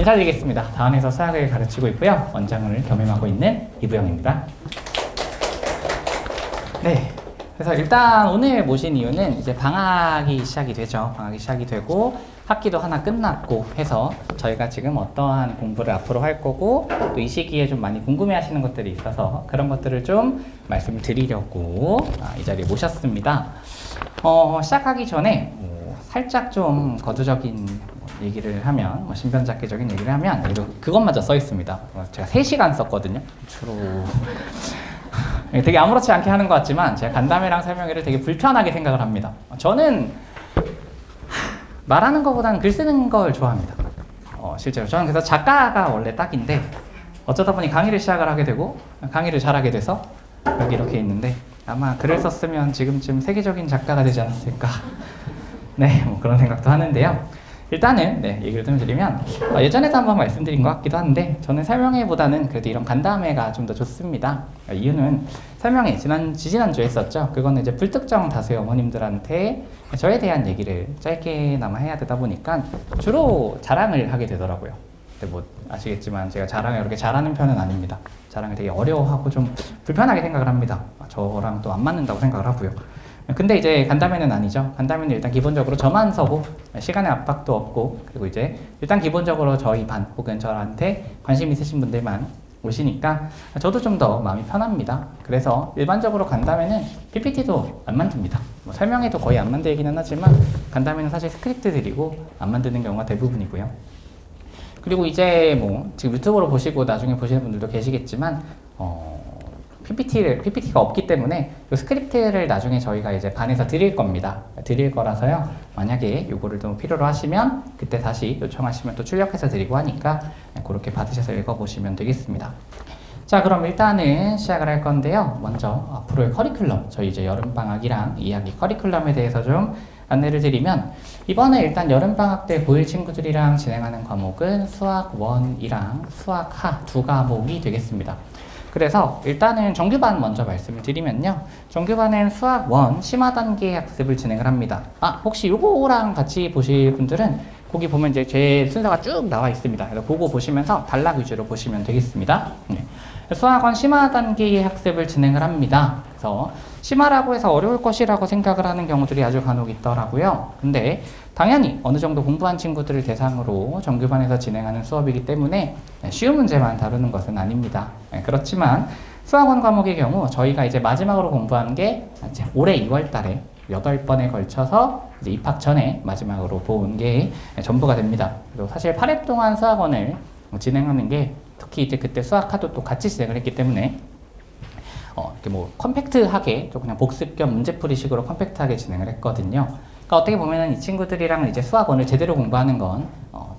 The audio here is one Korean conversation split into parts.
인사드리겠습니다. 다원에서 수학을 가르치고 있고요. 원장을 겸임하고 있는 이부영입니다. 네. 그래서 일단 오늘 모신 이유는 이제 방학이 시작이 되죠. 방학이 시작이 되고 학기도 하나 끝났고 해서 저희가 지금 어떠한 공부를 앞으로 할 거고 또 이 시기에 좀 많이 궁금해 하시는 것들이 있어서 그런 것들을 좀 말씀을 드리려고 이 자리에 모셨습니다. 시작하기 전에 살짝 좀 거두적인 얘기를 하면, 신변잡기적인 얘기를 하면, 그것마저 써 있습니다. 제가 3시간 썼거든요. 주로. 되게 아무렇지 않게 하는 것 같지만, 제가 간담회랑 설명회를 되게 불편하게 생각을 합니다. 저는 말하는 것보다는 글 쓰는 걸 좋아합니다. 실제로. 저는 그래서 작가가 원래 딱인데, 어쩌다 보니 강의를 시작을 하게 되고, 강의를 잘하게 돼서, 여기 이렇게 있는데, 아마 글을 썼으면 지금쯤 세계적인 작가가 되지 않았을까. 네, 뭐 그런 생각도 하는데요. 일단은 얘기를 좀 드리면 예전에도 한번 말씀드린 것 같기도 한데 저는 설명회보다는 그래도 이런 간담회가 좀 더 좋습니다. 이유는 설명회 지지난주에 했었죠. 그거는 이제 불특정 다수의 어머님들한테 저에 대한 얘기를 짧게나마 해야 되다 보니까 주로 자랑을 하게 되더라고요. 근데 뭐 아시겠지만 제가 자랑을 이렇게 잘하는 편은 아닙니다. 자랑을 되게 어려워하고 좀 불편하게 생각을 합니다. 저랑 또 안 맞는다고 생각을 하고요. 근데 이제 간담회는 아니죠. 간담회는 일단 기본적으로 저만 서고 시간의 압박도 없고 그리고 이제 일단 기본적으로 저희 반 혹은 저한테 관심 있으신 분들만 오시니까 저도 좀 더 마음이 편합니다. 그래서 일반적으로 간담회는 PPT도 안 만듭니다. 뭐 설명회도 거의 안 만들기는 하지만 간담회는 사실 스크립트 드리고 안 만드는 경우가 대부분이고요. 그리고 이제 뭐 지금 유튜브로 보시고 나중에 보시는 분들도 계시겠지만 PPT가 없기 때문에 이 스크립트를 나중에 저희가 이제 반에서 드릴 겁니다. 드릴 거라서요. 만약에 요거를 좀 필요로 하시면 그때 다시 요청하시면 또 출력해서 드리고 하니까 그렇게 받으셔서 읽어보시면 되겠습니다. 자, 그럼 일단은 시작을 할 건데요. 먼저 앞으로의 커리큘럼, 저희 이제 여름방학이랑 2학기 커리큘럼에 대해서 좀 안내를 드리면 이번에 일단 여름방학 때 고1 친구들이랑 진행하는 과목은 수학 1이랑 수학 하 2과목이 되겠습니다. 그래서 일단은 정규반 먼저 말씀을 드리면요. 정규반은 수학 1 심화 단계 학습을 진행을 합니다. 혹시 요거랑 같이 보실 분들은 거기 보면 이제 제 순서가 쭉 나와 있습니다. 그래서 그거 보시면서 단락 위주로 보시면 되겠습니다. 네. 수학 1 심화 단계의 학습을 진행을 합니다. 그래서 심화라고 해서 어려울 것이라고 생각을 하는 경우들이 아주 간혹 있더라고요. 근데 당연히 어느 정도 공부한 친구들을 대상으로 정규반에서 진행하는 수업이기 때문에 쉬운 문제만 다루는 것은 아닙니다. 그렇지만 수학원 과목의 경우 저희가 이제 마지막으로 공부한 게 이제 올해 2월 달에 8번에 걸쳐서 이제 입학 전에 마지막으로 본 게 전부가 됩니다. 그리고 사실 8회 동안 수학원을 진행하는 게 특히 이제 그때 수학화도 또 같이 진행을 했기 때문에 이렇게 뭐 컴팩트하게 또 그냥 복습 겸 문제풀이식으로 컴팩트하게 진행을 했거든요. 그러니까 어떻게 보면은 이 친구들이랑 이제 수학원을 제대로 공부하는 건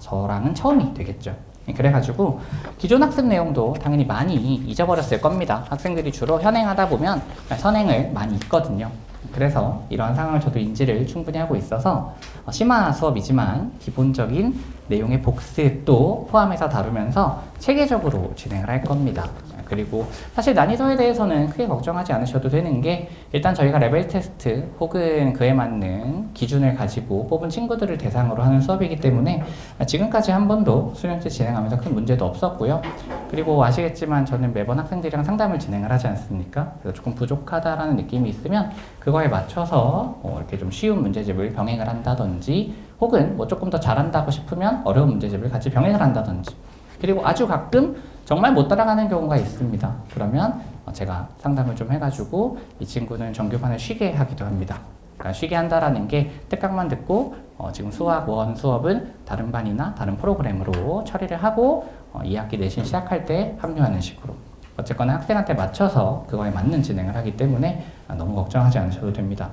저랑은 처음이 되겠죠. 그래가지고 기존 학습 내용도 당연히 많이 잊어버렸을 겁니다. 학생들이 주로 현행하다 보면 선행을 많이 잊거든요. 그래서 이러한 상황을 저도 인지를 충분히 하고 있어서 심화 수업이지만 기본적인 내용의 복습도 포함해서 다루면서 체계적으로 진행을 할 겁니다. 그리고 사실 난이도에 대해서는 크게 걱정하지 않으셔도 되는 게 일단 저희가 레벨 테스트 혹은 그에 맞는 기준을 가지고 뽑은 친구들을 대상으로 하는 수업이기 때문에 지금까지 한 번도 수련체 진행하면서 큰 문제도 없었고요. 그리고 아시겠지만 저는 매번 학생들이랑 상담을 진행을 하지 않습니까? 그래서 조금 부족하다라는 느낌이 있으면 그거에 맞춰서 이렇게 좀 쉬운 문제집을 병행을 한다든지 혹은 뭐 조금 더 잘한다고 싶으면 어려운 문제집을 같이 병행을 한다든지 그리고 아주 가끔 정말 못 따라가는 경우가 있습니다. 그러면 제가 상담을 좀 해가지고 이 친구는 정규반을 쉬게 하기도 합니다. 그러니까 쉬게 한다라는 게 특강만 듣고 지금 수학 1 수업은 다른 반이나 다른 프로그램으로 처리를 하고 2학기 내신 시작할 때 합류하는 식으로 어쨌거나 학생한테 맞춰서 그거에 맞는 진행을 하기 때문에 너무 걱정하지 않으셔도 됩니다.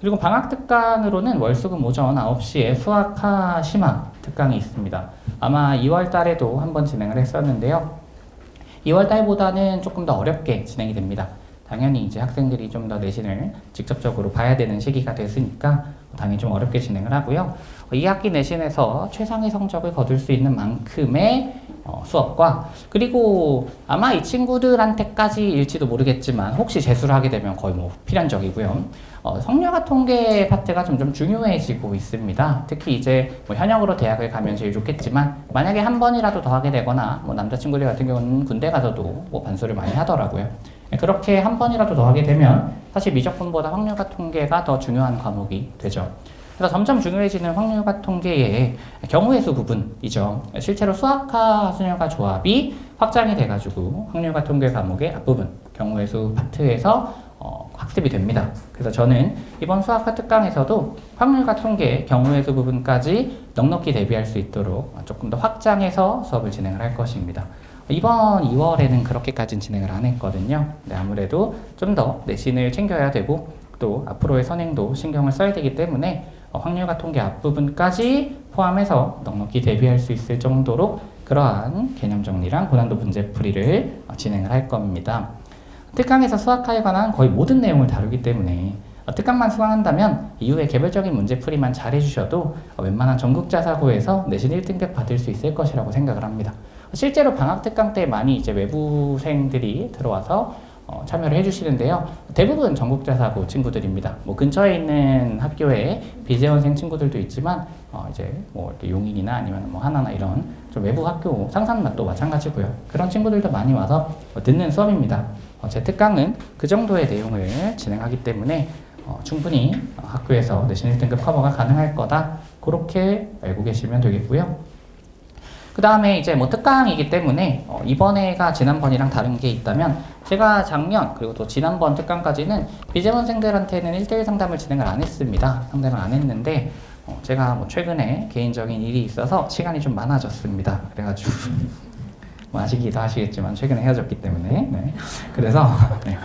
그리고 방학 특강으로는 월수금 오전 9시에 수학하 심화 특강이 있습니다. 아마 2월 달에도 한번 진행을 했었는데요. 2월 달보다는 조금 더 어렵게 진행이 됩니다. 당연히 이제 학생들이 좀 더 내신을 직접적으로 봐야 되는 시기가 됐으니까 당연히 좀 어렵게 진행을 하고요. 이 학기 내신에서 최상의 성적을 거둘 수 있는 만큼의 수업과, 그리고 아마 이 친구들한테까지일지도 모르겠지만 혹시 재수를 하게 되면 거의 뭐 필연적이고요. 성려가 통계 파트가 점점 중요해지고 있습니다. 특히 이제 뭐 현역으로 대학을 가면 제일 좋겠지만 만약에 한 번이라도 더 하게 되거나 뭐 남자친구들 같은 경우는 군대 가서도 뭐 반수를 많이 하더라고요. 그렇게 한 번이라도 더 하게 되면 사실 미적분보다 확률과 통계가 더 중요한 과목이 되죠. 그래서 점점 중요해지는 확률과 통계의 경우의 수 부분이죠. 실제로 수학과 수녀가 조합이 확장이 돼가지고 확률과 통계 과목의 앞부분, 경우의 수 파트에서 학습이 됩니다. 그래서 저는 이번 수학과 특강에서도 확률과 통계, 경우의 수 부분까지 넉넉히 대비할 수 있도록 조금 더 확장해서 수업을 진행을 할 것입니다. 이번 2월에는 그렇게까지는 진행을 안 했거든요. 네, 아무래도 좀 더 내신을 챙겨야 되고 또 앞으로의 선행도 신경을 써야 되기 때문에 확률과 통계 앞부분까지 포함해서 넉넉히 대비할 수 있을 정도로 그러한 개념 정리랑 고난도 문제풀이를 진행을 할 겁니다. 특강에서 수학과에 관한 거의 모든 내용을 다루기 때문에 특강만 수강한다면 이후에 개별적인 문제풀이만 잘 해주셔도 웬만한 전국자사고에서 내신 1등급 받을 수 있을 것이라고 생각을 합니다. 실제로 방학 특강 때 많이 이제 외부생들이 들어와서 참여를 해주시는데요. 대부분 전국자사고 친구들입니다. 뭐 근처에 있는 학교에 비재원생 친구들도 있지만 이제 뭐 이렇게 용인이나 아니면 뭐 하나나 이런 좀 외부 학교 상산맛도 마찬가지고요. 그런 친구들도 많이 와서 듣는 수업입니다. 제 특강은 그 정도의 내용을 진행하기 때문에 충분히 학교에서 내신 1등급 커버가 가능할 거다. 그렇게 알고 계시면 되겠고요. 그 다음에 이제 뭐 특강이기 때문에 이번에가 지난번이랑 다른 게 있다면 제가 작년 그리고 또 지난번 특강까지는 비재원생들한테는 1대1 상담을 진행을 안 했습니다. 상담을 안 했는데 제가 뭐 최근에 개인적인 일이 있어서 시간이 좀 많아졌습니다. 그래가지고 뭐 아시기도 하시겠지만 최근에 헤어졌기 때문에 네. 그래서 네.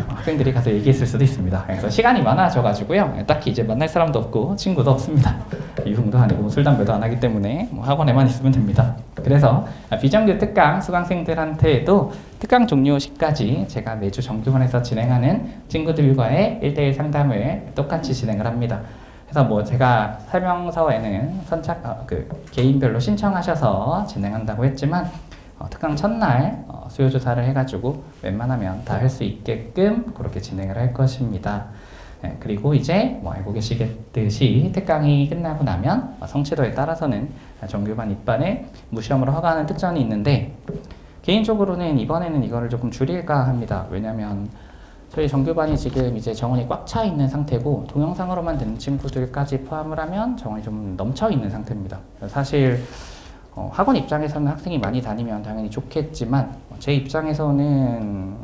학생들이 가서 얘기했을 수도 있습니다. 그래서 시간이 많아져가지고요. 딱히 이제 만날 사람도 없고 친구도 없습니다. 유흥도 아니고 술, 담배도 안 하기 때문에 뭐 학원에만 있으면 됩니다. 그래서 비정규 특강 수강생들한테도 특강 종료 시까지 제가 매주 정규반에서 진행하는 친구들과의 1대1 상담을 똑같이 진행을 합니다. 그래서 뭐 제가 설명서에는 개인별로 신청하셔서 진행한다고 했지만 특강 첫날 수요 조사를 해가지고 웬만하면 다 할 수 있게끔 그렇게 진행을 할 것입니다. 네, 그리고 이제 뭐 알고 계시겠듯이 특강이 끝나고 나면 성취도에 따라서는 정규반 입반을 무시험으로 허가하는 특전이 있는데 개인적으로는 이번에는 이거를 조금 줄일까 합니다. 왜냐면 저희 정규반이 지금 이제 정원이 꽉 차 있는 상태고 동영상으로만 듣는 친구들까지 포함을 하면 정원이 좀 넘쳐 있는 상태입니다. 사실 학원 입장에서는 학생이 많이 다니면 당연히 좋겠지만 제 입장에서는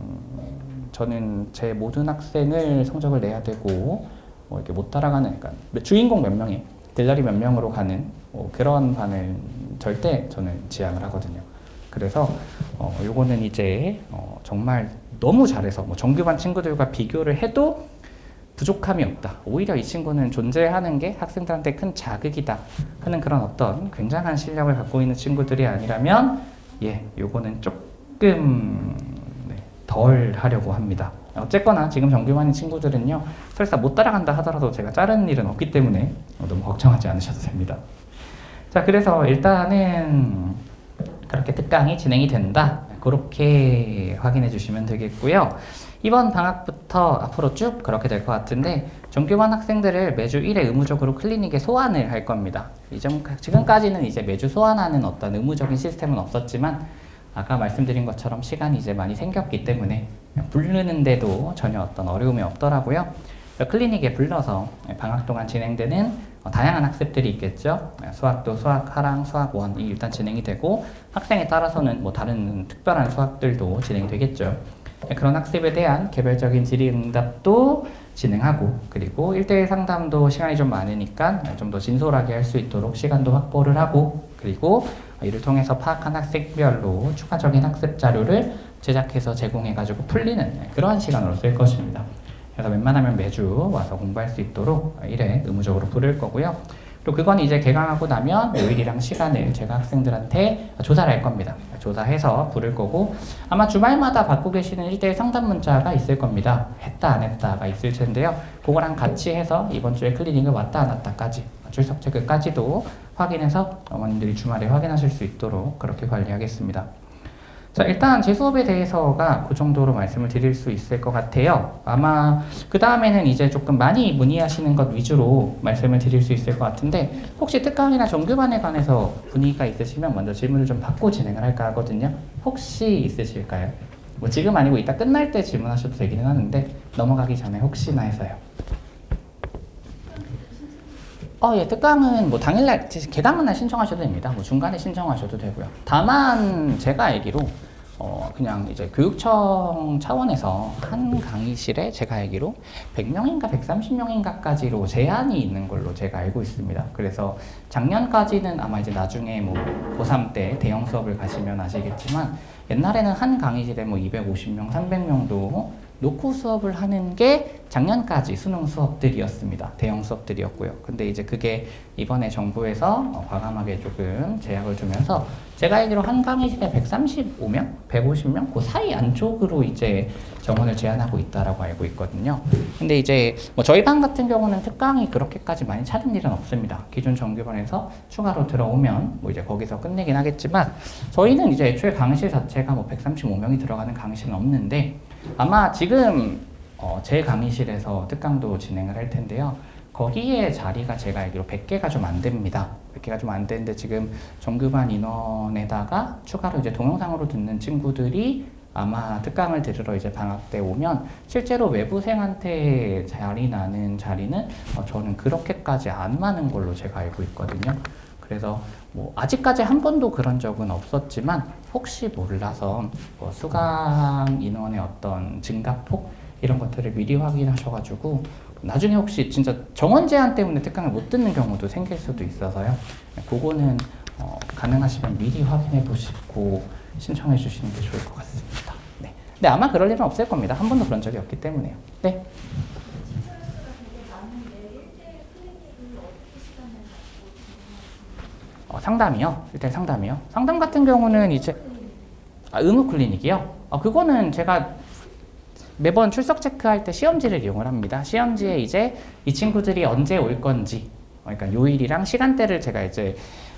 저는 제 모든 학생을 성적을 내야 되고 뭐 이렇게 못 따라가는 그러니까 주인공 몇 명이 들러리 몇 명으로 가는 그런 반을 절대 저는 지향을 하거든요. 그래서 요거는 이제 정말 너무 잘해서 뭐 정규반 친구들과 비교를 해도 부족함이 없다. 오히려 이 친구는 존재하는 게 학생들한테 큰 자극이다 하는 그런 어떤 굉장한 실력을 갖고 있는 친구들이 아니라면 요거는 조금 덜 하려고 합니다. 어쨌거나 지금 정규반인 친구들은요 설사 못 따라간다 하더라도 제가 자르는 일은 없기 때문에 너무 걱정하지 않으셔도 됩니다. 자, 그래서 일단은 그렇게 특강이 진행이 된다. 그렇게 확인해 주시면 되겠고요. 이번 방학부터 앞으로 쭉 그렇게 될 것 같은데 정규반 학생들을 매주 1회 의무적으로 클리닉에 소환을 할 겁니다. 지금까지는 이제 매주 소환하는 어떤 의무적인 시스템은 없었지만 아까 말씀드린 것처럼 시간이 이제 많이 생겼기 때문에 부르는데도 전혀 어떤 어려움이 없더라고요. 클리닉에 불러서 방학 동안 진행되는 다양한 학습들이 있겠죠. 수학도 수학 하랑, 수학 1이 일단 진행이 되고 학생에 따라서는 뭐 다른 특별한 수학들도 진행되겠죠. 그런 학습에 대한 개별적인 질의응답도 진행하고 그리고 1대1 상담도 시간이 좀 많으니까 좀 더 진솔하게 할 수 있도록 시간도 확보를 하고 그리고 이를 통해서 파악한 학생별로 추가적인 학습 자료를 제작해서 제공해가지고 풀리는 그러한 시간으로 쓸 것입니다. 그래서 웬만하면 매주 와서 공부할 수 있도록 1회 의무적으로 부를 거고요. 또 그건 이제 개강하고 나면 요일이랑 시간을 제가 학생들한테 조사를 할 겁니다. 조사해서 부를 거고 아마 주말마다 받고 계시는 1대1 상담 문자가 있을 겁니다. 했다 안 했다가 있을 텐데요. 그거랑 같이 해서 이번 주에 클리닉을 왔다 안 왔다까지 출석 체크까지도 확인해서 어머님들이 주말에 확인하실 수 있도록 그렇게 관리하겠습니다. 자, 일단 제 수업에 대해서가 그 정도로 말씀을 드릴 수 있을 것 같아요. 아마 그 다음에는 이제 조금 많이 문의하시는 것 위주로 말씀을 드릴 수 있을 것 같은데 혹시 특강이나 정규반에 관해서 문의가 있으시면 먼저 질문을 좀 받고 진행을 할까 하거든요. 혹시 있으실까요? 뭐 지금 아니고 이따 끝날 때 질문하셔도 되기는 하는데 넘어가기 전에 혹시나 해서요. 예, 특강은 뭐 당일날, 개강날 신청하셔도 됩니다. 뭐 중간에 신청하셔도 되고요. 다만 제가 알기로 그냥 이제 교육청 차원에서 한 강의실에 제가 알기로 100명인가 130명인가까지로 제한이 있는 걸로 제가 알고 있습니다. 그래서 작년까지는 아마 이제 나중에 뭐 고3 때 대형 수업을 가시면 아시겠지만 옛날에는 한 강의실에 뭐 250명, 300명도 놓고 수업을 하는 게 작년까지 수능 수업들이었습니다. 대형 수업들이었고요. 근데 이제 그게 이번에 정부에서 과감하게 조금 제약을 두면서 제가 알기로 한 강의실에 135명, 150명 그 사이 안쪽으로 이제 정원을 제한하고 있다라고 알고 있거든요. 근데 이제 뭐 저희 반 같은 경우는 특강이 그렇게까지 많이 찾은 일은 없습니다. 기존 정규반에서 추가로 들어오면 뭐 이제 거기서 끝내긴 하겠지만 저희는 이제 애초에 강의실 자체가 뭐 135명이 들어가는 강의실은 없는데 아마 지금 제 강의실에서 특강도 진행을 할 텐데요. 거기에 자리가 제가 알기로 100개가 좀 안 됩니다. 100개가 좀 안 되는데 지금 정규반 인원에다가 추가로 이제 동영상으로 듣는 친구들이 아마 특강을 들으러 이제 방학 때 오면 실제로 외부생한테 자리 나는 자리는 저는 그렇게까지 안 많은 걸로 제가 알고 있거든요. 그래서 뭐 아직까지 한 번도 그런 적은 없었지만 혹시 몰라서 뭐 수강 인원의 어떤 증가폭 이런 것들을 미리 확인하셔가지고 나중에 혹시 진짜 정원 제한 때문에 특강을 못 듣는 경우도 생길 수도 있어서요. 그거는 가능하시면 미리 확인해 보시고 신청해 주시는 게 좋을 것 같습니다. 네. 근데 아마 그럴 일은 없을 겁니다. 한 번도 그런 적이 없기 때문에요. 네. 상담이요? 일단 상담이요? 상담 같은 경우는 이제 의무 클리닉이요? 그거는 제가 매번 출석 체크할 때 시험지를 이용을 합니다. 시험지에 이제 이 친구들이 언제 올 건지, 그러니까 요일이랑 시간대를 제가 이제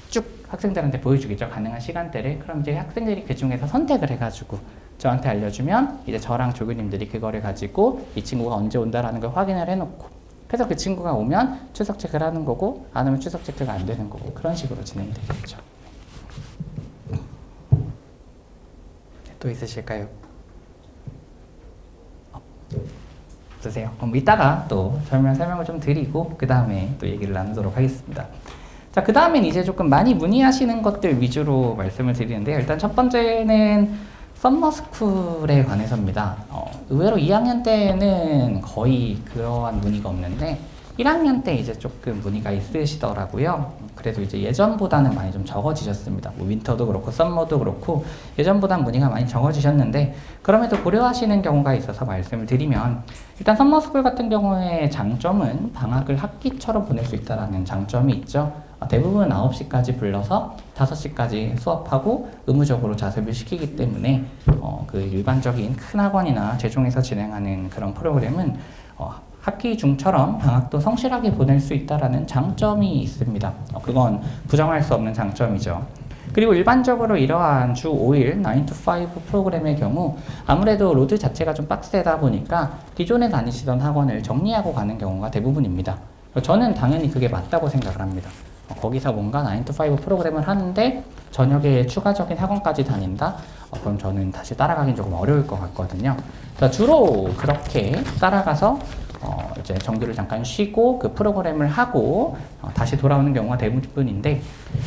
쭉 학생들한테 보여주겠죠. 가능한 시간대를. 그럼 이제 학생들이 그 중에서 선택을 해가지고 저한테 알려주면 이제 저랑 조교님들이 그거를 가지고 이 친구가 언제 온다라는 걸 확인을 해놓고 그래서 그 친구가 오면 출석 체크를 하는 거고 안 오면 출석 체크가 안 되는 거고 그런 식으로 진행되겠죠. 또 있으실까요? 없으세요? 그럼 이따가 또 설명을 좀 드리고 그 다음에 또 얘기를 나누도록 하겠습니다. 자, 그 다음엔 이제 조금 많이 문의하시는 것들 위주로 말씀을 드리는데요. 일단 첫 번째는 썸머스쿨에 관해서입니다. 의외로 2학년 때는 거의 그러한 문의가 없는데 1학년 때 이제 조금 문의가 있으시더라고요. 그래도 이제 예전보다는 많이 좀 적어지셨습니다. 뭐 윈터도 그렇고 썸머도 그렇고 예전보다는 문의가 많이 적어지셨는데 그럼에도 고려하시는 경우가 있어서 말씀을 드리면 일단 썸머스쿨 같은 경우에 장점은 방학을 학기처럼 보낼 수 있다는 장점이 있죠. 대부분 9시까지 불러서 5시까지 수업하고 의무적으로 자습을 시키기 때문에 그 일반적인 큰 학원이나 제종에서 진행하는 그런 프로그램은 학기 중처럼 방학도 성실하게 보낼 수 있다는 장점이 있습니다. 그건 부정할 수 없는 장점이죠. 그리고 일반적으로 이러한 주 5일 9to5 프로그램의 경우 아무래도 로드 자체가 좀 빡세다 보니까 기존에 다니시던 학원을 정리하고 가는 경우가 대부분입니다. 저는 당연히 그게 맞다고 생각을 합니다. 거기서 뭔가 9to5 프로그램을 하는데 저녁에 추가적인 학원까지 다닌다? 그럼 저는 다시 따라가긴 조금 어려울 것 같거든요. 주로 그렇게 따라가서 이제 정규를 잠깐 쉬고 그 프로그램을 하고 다시 돌아오는 경우가 대부분인데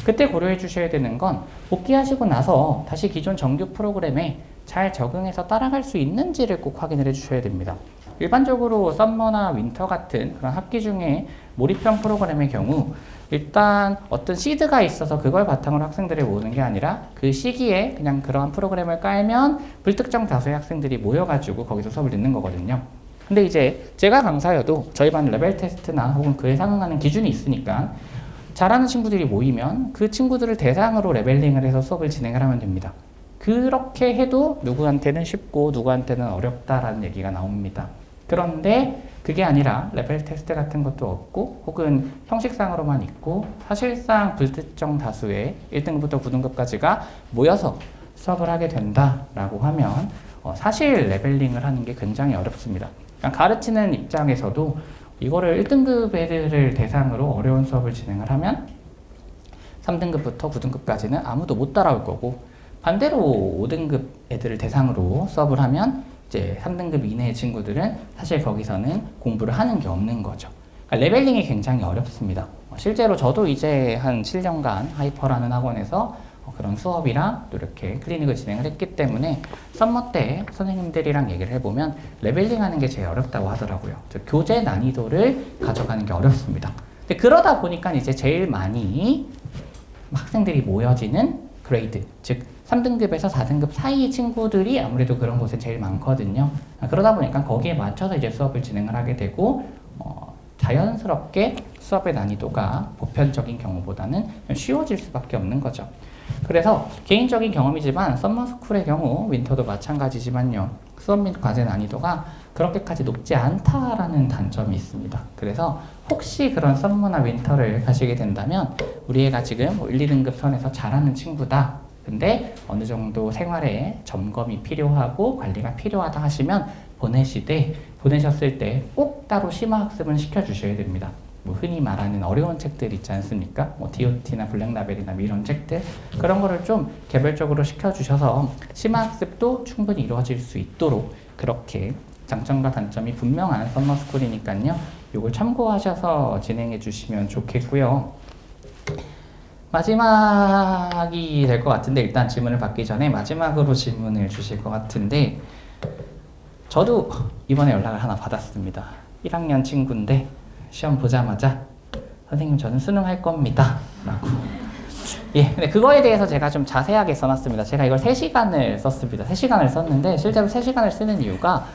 그때 고려해 주셔야 되는 건 복귀하시고 나서 다시 기존 정규 프로그램에 잘 적응해서 따라갈 수 있는지를 꼭 확인을 해 주셔야 됩니다. 일반적으로 썸머나 윈터 같은 그런 학기 중에 몰입형 프로그램의 경우 일단 어떤 시드가 있어서 그걸 바탕으로 학생들을 모으는 게 아니라 그 시기에 그냥 그러한 프로그램을 깔면 불특정 다수의 학생들이 모여가지고 거기서 수업을 듣는 거거든요. 근데 이제 제가 강사여도 저희 반 레벨 테스트나 혹은 그에 상응하는 기준이 있으니까 잘하는 친구들이 모이면 그 친구들을 대상으로 레벨링을 해서 수업을 진행을 하면 됩니다. 그렇게 해도 누구한테는 쉽고 누구한테는 어렵다라는 얘기가 나옵니다. 그런데 그게 아니라 레벨 테스트 같은 것도 없고 혹은 형식상으로만 있고 사실상 불특정 다수의 1등급부터 9등급까지가 모여서 수업을 하게 된다라고 하면 사실 레벨링을 하는 게 굉장히 어렵습니다. 그러니까 가르치는 입장에서도 이거를 1등급 애들을 대상으로 어려운 수업을 진행을 하면 3등급부터 9등급까지는 아무도 못 따라올 거고, 반대로 5등급 애들을 대상으로 수업을 하면 이제 3등급 이내의 친구들은 사실 거기서는 공부를 하는 게 없는 거죠. 그러니까 레벨링이 굉장히 어렵습니다. 실제로 저도 이제 한 7년간 하이퍼라는 학원에서 그런 수업이랑 또 이렇게 클리닉을 진행을 했기 때문에 썸머 때 선생님들이랑 얘기를 해보면 레벨링 하는 게 제일 어렵다고 하더라고요. 교재 난이도를 가져가는 게 어렵습니다. 근데 그러다 보니까 이제 제일 많이 학생들이 모여지는 그레이드, 즉 3등급에서 4등급 사이 친구들이 아무래도 그런 곳에 제일 많거든요. 그러다 보니까 거기에 맞춰서 이제 수업을 진행을 하게 되고 자연스럽게 수업의 난이도가 보편적인 경우보다는 쉬워질 수밖에 없는 거죠. 그래서 개인적인 경험이지만 썸머스쿨의 경우 윈터도 마찬가지지만요, 수업 및 과제 난이도가 그렇게까지 높지 않다라는 단점이 있습니다. 그래서 혹시 그런 썸머나 윈터를 가시게 된다면 우리 애가 지금 1, 2등급 선에서 잘하는 친구다, 근데 어느 정도 생활에 점검이 필요하고 관리가 필요하다 하시면 보내셨을 때 꼭 따로 심화학습은 시켜주셔야 됩니다. 뭐 흔히 말하는 어려운 책들 있지 않습니까? 뭐 DOT나 블랙라벨이나 이런 책들, 그런 거를 좀 개별적으로 시켜주셔서 심화학습도 충분히 이루어질 수 있도록, 그렇게 장점과 단점이 분명한 썸머스쿨이니까요, 이걸 참고하셔서 진행해 주시면 좋겠고요. 마지막이 될 것 같은데, 일단 질문을 받기 전에 마지막으로 질문을 주실 것 같은데, 저도 이번에 연락을 하나 받았습니다. 1학년 친구인데 시험 보자마자 선생님 저는 수능할 겁니다 라고. 예, 근데 그거에 대해서 제가 좀 자세하게 써놨습니다. 제가 이걸 3시간을 썼습니다. 3시간을 썼는데 실제로 3시간을 쓰는 이유가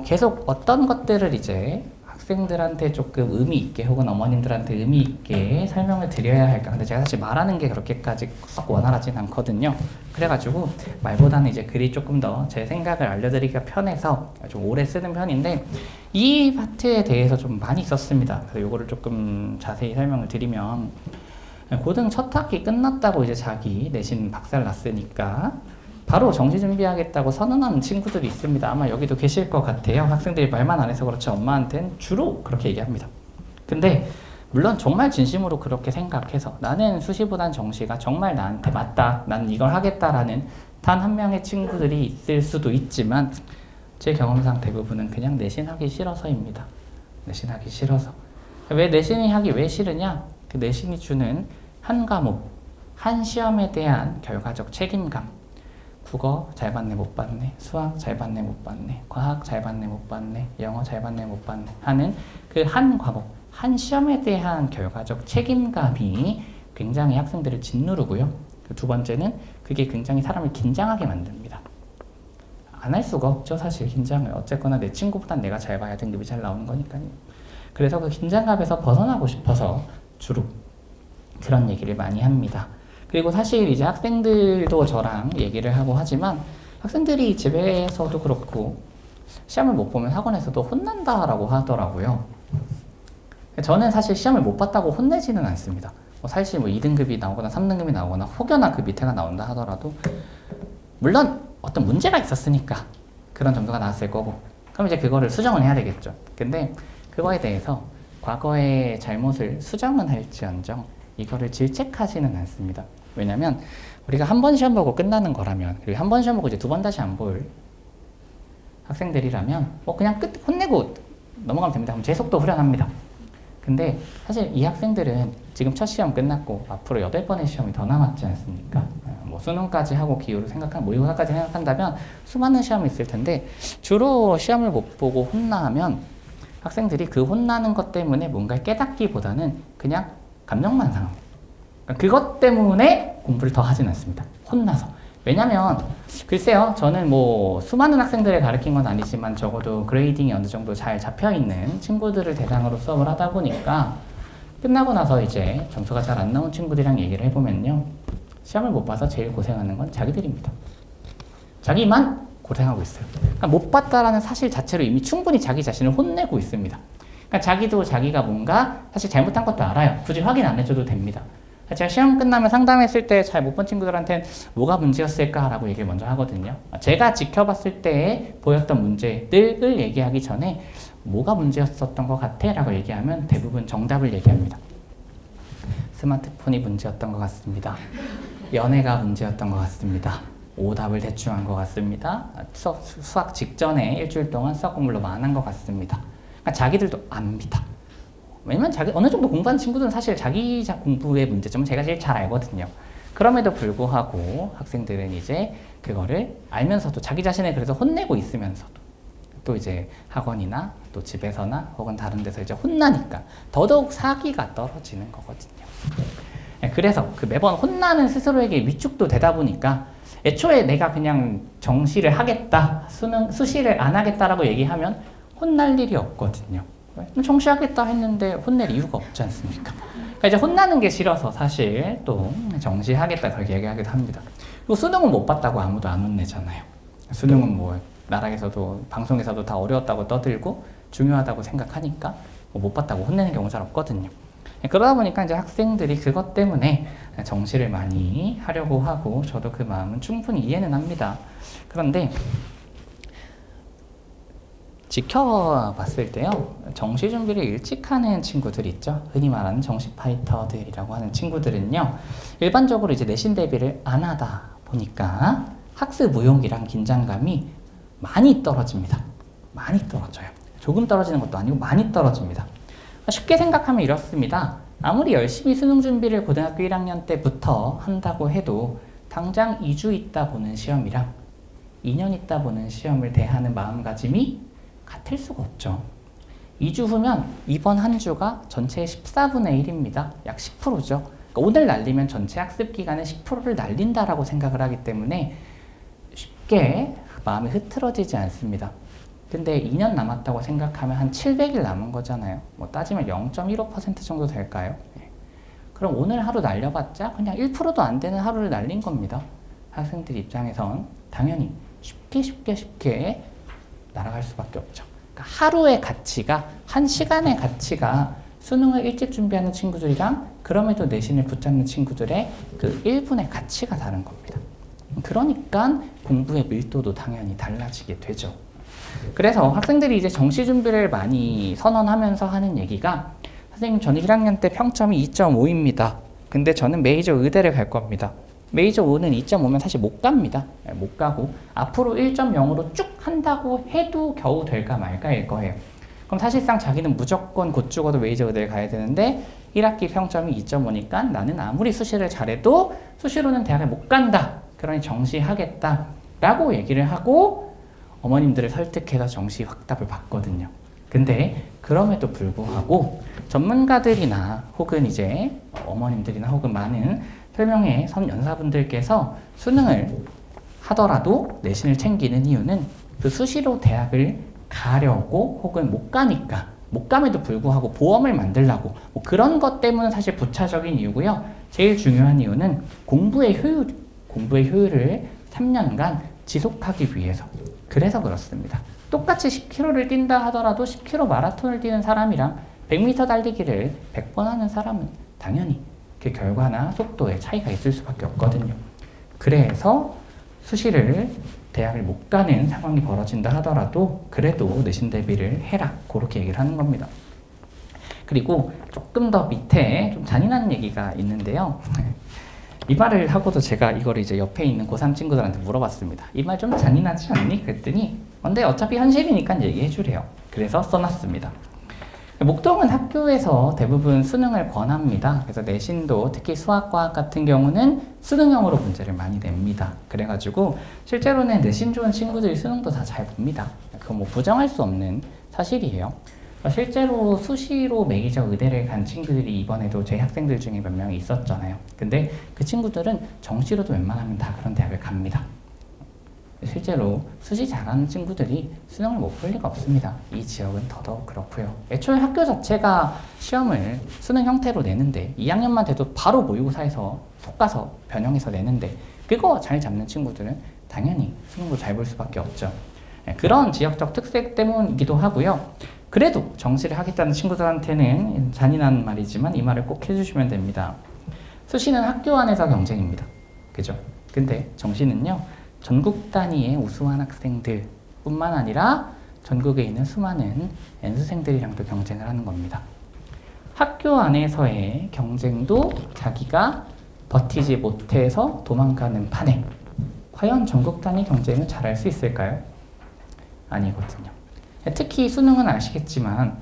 계속 어떤 것들을 이제 학생들한테 조금 의미 있게 혹은 어머님들한테 의미 있게 설명을 드려야 할까. 근데 제가 사실 말하는 게 그렇게까지 썩 원활하진 않거든요. 그래가지고 말보다는 이제 글이 조금 더 제 생각을 알려드리기가 편해서 좀 오래 쓰는 편인데, 이 파트에 대해서 좀 많이 썼습니다. 그래서 이거를 조금 자세히 설명을 드리면, 고등 첫 학기 끝났다고 이제 자기 내신 박살 났으니까 바로 정시 준비하겠다고 선언하는 친구들이 있습니다. 아마 여기도 계실 것 같아요. 학생들이 말만 안 해서 그렇지 엄마한테는 주로 그렇게 얘기합니다. 근데 물론 정말 진심으로 그렇게 생각해서 나는 수시보단 정시가 정말 나한테 맞다, 나는 이걸 하겠다라는 단 한 명의 친구들이 있을 수도 있지만, 제 경험상 대부분은 그냥 내신하기 싫어서입니다. 내신하기 싫어서. 왜 내신이 하기 왜 싫으냐? 그 내신이 주는 한 과목, 한 시험에 대한 결과적 책임감. 국어 잘 봤네 못 봤네, 수학 잘 봤네 못 봤네, 과학 잘 봤네 못 봤네, 영어 잘 봤네 못 봤네 하는 그 한 과목, 한 시험에 대한 결과적 책임감이 굉장히 학생들을 짓누르고요. 두 번째는 그게 굉장히 사람을 긴장하게 만듭니다. 안 할 수가 없죠, 사실 긴장을. 어쨌거나 내 친구보단 내가 잘 봐야 등급이 잘 나오는 거니까요. 그래서 그 긴장감에서 벗어나고 싶어서 주로 그런 얘기를 많이 합니다. 그리고 사실 이제 학생들도 저랑 얘기를 하고 하지만, 학생들이 집에서도 그렇고 시험을 못 보면 학원에서도 혼난다라고 하더라고요. 저는 사실 시험을 못 봤다고 혼내지는 않습니다. 사실 2등급이 나오거나 3등급이 나오거나 혹여나 그 밑에가 나온다 하더라도 물론 어떤 문제가 있었으니까 그런 점수가 나왔을 거고, 그럼 이제 그거를 수정을 해야 되겠죠. 근데 그거에 대해서 과거의 잘못을 수정은 할지언정 이거를 질책하지는 않습니다. 왜냐면 우리가 한 번 시험 보고 끝나는 거라면, 그리고 한 번 시험 보고 이제 2번 다시 안 볼 학생들이라면 그냥 혼내고 넘어가면 됩니다. 그럼 제 속도 후련합니다. 근데 사실 이 학생들은 지금 첫 시험 끝났고 앞으로 8번의 시험이 더 남았지 않습니까? 수능까지 하고 기후를 생각하면, 모의고사까지 생각한다면 수많은 시험이 있을 텐데, 주로 시험을 못 보고 혼나면 학생들이 그 혼나는 것 때문에 뭔가를 깨닫기보다는 그냥 감정만 상합니다. 그것 때문에 공부를 더 하진 않습니다. 혼나서. 왜냐면 글쎄요, 저는 수많은 학생들을 가르친 건 아니지만 적어도 그레이딩이 어느 정도 잘 잡혀있는 친구들을 대상으로 수업을 하다 보니까 끝나고 나서 이제 점수가 잘 안 나온 친구들이랑 얘기를 해보면요. 시험을 못 봐서 제일 고생하는 건 자기들입니다. 자기만 고생하고 있어요. 그러니까 못 봤다라는 사실 자체로 이미 충분히 자기 자신을 혼내고 있습니다. 그러니까 자기도 자기가 뭔가 사실 잘못한 것도 알아요. 굳이 확인 안 해줘도 됩니다. 제가 시험 끝나면 상담했을 때 잘 못 본 친구들한테는 뭐가 문제였을까라고 얘기를 먼저 하거든요. 제가 지켜봤을 때 보였던 문제들을 얘기하기 전에 뭐가 문제였었던 것 같아? 라고 얘기하면 대부분 정답을 얘기합니다. 스마트폰이 문제였던 것 같습니다. 연애가 문제였던 것 같습니다. 오답을 대충 한 것 같습니다. 수학 직전에 일주일 동안 수학 공부를 많은 것 같습니다. 그러니까 자기들도 압니다. 왜냐면 어느 정도 공부한 친구들은 사실 자기 공부의 문제점은 제가 제일 잘 알거든요. 그럼에도 불구하고 학생들은 이제 그거를 알면서도 자기 자신을 그래서 혼내고 있으면서도 또 이제 학원이나 또 집에서나 혹은 다른 데서 이제 혼나니까 더더욱 사기가 떨어지는 거거든요. 그래서 그 매번 혼나는 스스로에게 위축도 되다 보니까 애초에 내가 그냥 정시를 하겠다, 수시를 안 하겠다라고 얘기하면 혼날 일이 없거든요. 정시하겠다 했는데 혼낼 이유가 없지 않습니까? 그러니까 이제 혼나는 게 싫어서 사실 또 정시하겠다 그렇게 얘기하기도 합니다. 그리고 수능은 못 봤다고 아무도 안 혼내잖아요. 수능은 뭐 나라에서도 방송에서도 다 어려웠다고 떠들고 중요하다고 생각하니까 못 봤다고 혼내는 경우 잘 없거든요. 그러다 보니까 이제 학생들이 그것 때문에 정시를 많이 하려고 하고 저도 그 마음은 충분히 이해는 합니다. 그런데 지켜봤을 때요, 정시 준비를 일찍 하는 친구들 있죠. 흔히 말하는 정시 파이터들이라고 하는 친구들은요, 일반적으로 이제 내신 대비를 안 하다 보니까 학습 의욕이랑 긴장감이 많이 떨어집니다. 많이 떨어져요. 조금 떨어지는 것도 아니고 많이 떨어집니다. 쉽게 생각하면 이렇습니다. 아무리 열심히 수능 준비를 고등학교 1학년 때부터 한다고 해도 당장 2주 있다 보는 시험이랑 2년 있다 보는 시험을 대하는 마음가짐이 같을 수가 없죠. 2주 후면 이번 한 주가 전체의 14분의 1입니다. 약 10%죠. 그러니까 오늘 날리면 전체 학습 기간의 10%를 날린다라고 생각을 하기 때문에 쉽게 마음이 흐트러지지 않습니다. 근데 2년 남았다고 생각하면 한 700일 남은 거잖아요. 뭐 따지면 0.15% 정도 될까요? 그럼 오늘 하루 날려봤자 그냥 1%도 안 되는 하루를 날린 겁니다. 학생들 입장에선 당연히 쉽게 날아갈 수밖에 없죠. 그러니까 하루의 가치가, 한 시간의 가치가 수능을 일찍 준비하는 친구들이랑 그럼에도 내신을 붙잡는 친구들의 그 1분의 가치가 다른 겁니다. 그러니까 공부의 밀도도 당연히 달라지게 되죠. 그래서 학생들이 이제 정시 준비를 많이 선언하면서 하는 얘기가, 선생님 저는 1학년 때 평점이 2.5입니다. 근데 저는 메이저 의대를 갈 겁니다. 메이저 5는 2.5면 사실 못 갑니다. 못 가고 앞으로 1.0으로 쭉 한다고 해도 겨우 될까 말까일 거예요. 그럼 사실상 자기는 무조건 곧 죽어도 메이저 의대를 가야 되는데 1학기 평점이 2.5니까 나는 아무리 수시를 잘해도 수시로는 대학을 못 간다. 그러니 정시하겠다 라고 얘기를 하고 어머님들을 설득해서 정시 확답을 받거든요. 근데 그럼에도 불구하고 전문가들이나 혹은 이제 어머님들이나 혹은 많은 설명회 연사분들께서 수능을 하더라도 내신을 챙기는 이유는 그 수시로 대학을 가려고 혹은 못 가니까, 못 감에도 불구하고 보험을 만들려고 뭐 그런 것 때문은 사실 부차적인 이유고요. 제일 중요한 이유는 공부의 효율을 3년간 지속하기 위해서. 그래서 그렇습니다. 똑같이 10km를 뛴다 하더라도 10km 마라톤을 뛰는 사람이랑 100m 달리기를 100번 하는 사람은 당연히 그 결과나 속도에 차이가 있을 수밖에 없거든요. 그래서 수시를 대학을 못 가는 상황이 벌어진다 하더라도 그래도 내신 대비를 해라, 그렇게 얘기를 하는 겁니다. 그리고 조금 더 밑에 좀 잔인한 얘기가 있는데요. 이 말을 하고도 제가 이걸 이제 옆에 있는 고3 친구들한테 물어봤습니다. 이 말 좀 잔인하지 않니? 그랬더니 근데 어차피 현실이니까 얘기해 주래요. 그래서 써놨습니다. 목동은 학교에서 대부분 수능을 권합니다. 그래서 내신도 특히 수학과학 같은 경우는 수능형으로 문제를 많이 냅니다. 그래가지고 실제로는 내신 좋은 친구들이 수능도 다 잘 봅니다. 그건 뭐 부정할 수 없는 사실이에요. 실제로 수시로 메이저 의대를 간 친구들이 이번에도 제 학생들 중에 몇 명이 있었잖아요. 근데 그 친구들은 정시로도 웬만하면 다 그런 대학을 갑니다. 실제로 수시 잘하는 친구들이 수능을 못 볼 리가 없습니다. 이 지역은 더더욱 그렇고요. 애초에 학교 자체가 시험을 수능 형태로 내는데 2학년만 돼도 바로 모의고사에서 솎아서 변형해서 내는데 그거 잘 잡는 친구들은 당연히 수능도 잘 볼 수밖에 없죠. 그런 지역적 특색 때문이기도 하고요. 그래도 정시를 하겠다는 친구들한테는 잔인한 말이지만 이 말을 꼭 해주시면 됩니다. 수시는 학교 안에서 경쟁입니다. 그죠? 근데 정시는요, 전국 단위의 우수한 학생들 뿐만 아니라 전국에 있는 수많은 N수생들이랑도 경쟁을 하는 겁니다. 학교 안에서의 경쟁도 자기가 버티지 못해서 도망가는 판에 과연 전국 단위 경쟁을 잘할 수 있을까요? 아니거든요. 특히 수능은 아시겠지만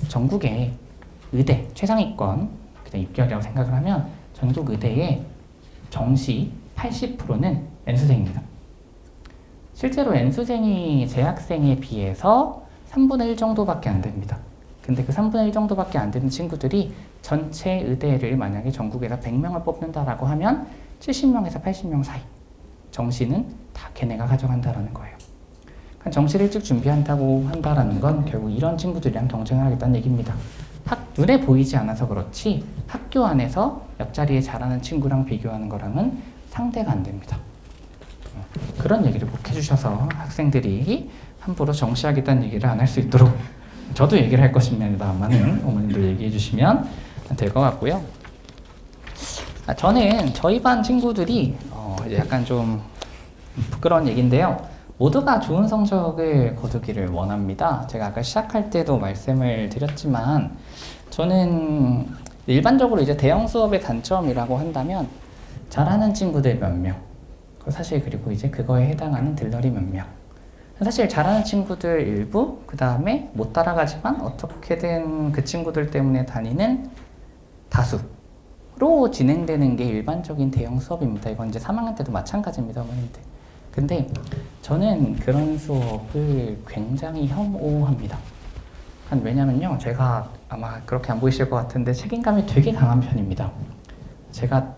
전국의 의대 최상위권 그냥 입결이라고 생각을 하면 전국 의대의 정시 80%는 N수생입니다. 실제로 N수생이 재학생에 비해서 3분의 1 정도밖에 안 됩니다. 근데 그 3분의 1 정도밖에 안 되는 친구들이 전체 의대를 만약에 전국에서 100명을 뽑는다라고 하면 70명에서 80명 사이 정시는 다 걔네가 가져간다라는 거예요. 그러니까 정시를 일찍 준비한다고 한다라는 건 결국 이런 친구들이랑 경쟁을 하겠다는 얘기입니다. 눈에 보이지 않아서 그렇지 학교 안에서 옆자리에 잘하는 친구랑 비교하는 거랑은 상대가 안 됩니다. 그런 얘기를 꼭 해주셔서 학생들이 함부로 정시하겠다는 얘기를 안 할 수 있도록 저도 얘기를 할 것입니다만은 어머님도 얘기해 주시면 될 것 같고요. 저는 저희 반 친구들이 이제 약간 좀 부끄러운 얘기인데요. 모두가 좋은 성적을 거두기를 원합니다. 제가 아까 시작할 때도 말씀을 드렸지만 저는 일반적으로 이제 대형 수업의 단점이라고 한다면 잘하는 친구들 몇 명, 사실 그리고 이제 그거에 해당하는 들러리 몇 명. 사실 잘하는 친구들 일부, 그 다음에 못 따라가지만 어떻게든 그 친구들 때문에 다니는 다수로 진행되는 게 일반적인 대형 수업입니다. 이건 이제 3학년 때도 마찬가지입니다, 어머님들. 근데 저는 그런 수업을 굉장히 혐오합니다. 왜냐면요, 제가 아마 그렇게 안 보이실 것 같은데 책임감이 되게 강한 편입니다. 제가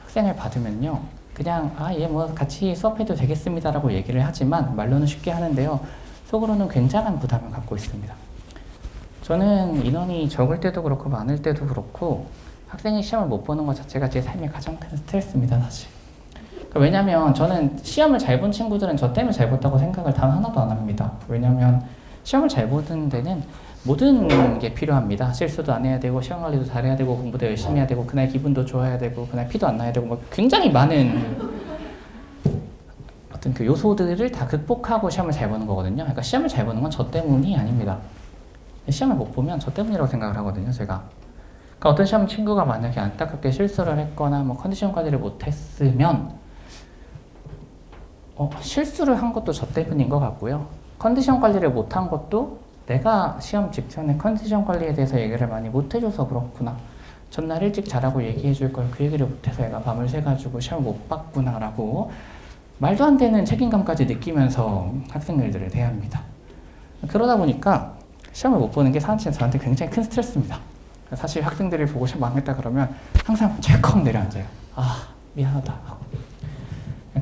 학생을 받으면요, 그냥 얘 뭐 같이 수업해도 되겠습니다라고 얘기를 하지만 말로는 쉽게 하는데요, 속으로는 굉장한 부담을 갖고 있습니다. 저는 인원이 적을 때도 그렇고 많을 때도 그렇고 학생이 시험을 못 보는 것 자체가 제 삶의 가장 큰 스트레스입니다, 사실. 왜냐면 저는 시험을 잘 본 친구들은 저 때문에 잘 봤다고 생각을 단 하나도 안 합니다. 왜냐면 시험을 잘 보는 데는 모든 게 필요합니다. 실수도 안 해야 되고 시험 관리도 잘해야 되고 공부도 열심히 해야 되고 그날 기분도 좋아야 되고 그날 피도 안 나야 되고 뭐 굉장히 많은 어떤 그 요소들을 다 극복하고 시험을 잘 보는 거거든요. 그러니까 시험을 잘 보는 건 저 때문이 아닙니다. 시험을 못 보면 저 때문이라고 생각을 하거든요, 제가. 그러니까 어떤 시험 친구가 만약에 안타깝게 실수를 했거나 뭐 컨디션 관리를 못 했으면 실수를 한 것도 저 때문인 것 같고요. 컨디션 관리를 못 한 것도 내가 시험 직전에 컨디션 관리에 대해서 얘기를 많이 못 해줘서 그렇구나. 전날 일찍 자라고 얘기해 줄 걸 그 얘기를 못해서 얘가 밤을 새가지고 시험 못 봤구나 라고 말도 안 되는 책임감까지 느끼면서 학생들을 대합니다. 그러다 보니까 시험을 못 보는 게 사실 저한테 굉장히 큰 스트레스입니다. 사실 학생들을 보고 시험 망했다 그러면 항상 철컥 내려앉아요. 미안하다 하고.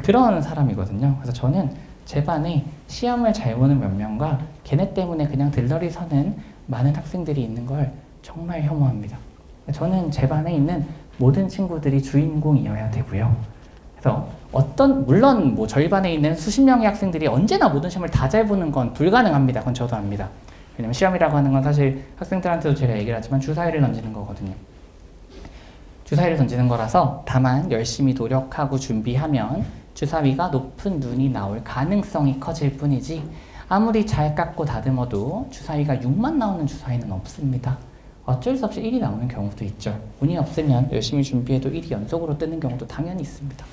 그런 사람이거든요. 그래서 저는 제 반에 시험을 잘 보는 몇 명과 걔네 때문에 그냥 들러리 서는 많은 학생들이 있는 걸 정말 혐오합니다. 저는 제 반에 있는 모든 친구들이 주인공이어야 되고요. 그래서 물론 뭐 저희 반에 있는 수십 명의 학생들이 언제나 모든 시험을 다 잘 보는 건 불가능합니다. 그건 저도 압니다. 왜냐면 시험이라고 하는 건 사실 학생들한테도 제가 얘기를 하지만 주사위를 던지는 거거든요. 주사위를 던지는 거라서 다만 열심히 노력하고 준비하면 주사위가 높은 눈이 나올 가능성이 커질 뿐이지 아무리 잘 깎고 다듬어도 주사위가 6만 나오는 주사위는 없습니다. 어쩔 수 없이 1이 나오는 경우도 있죠. 운이 없으면 열심히 준비해도 1이 연속으로 뜨는 경우도 당연히 있습니다.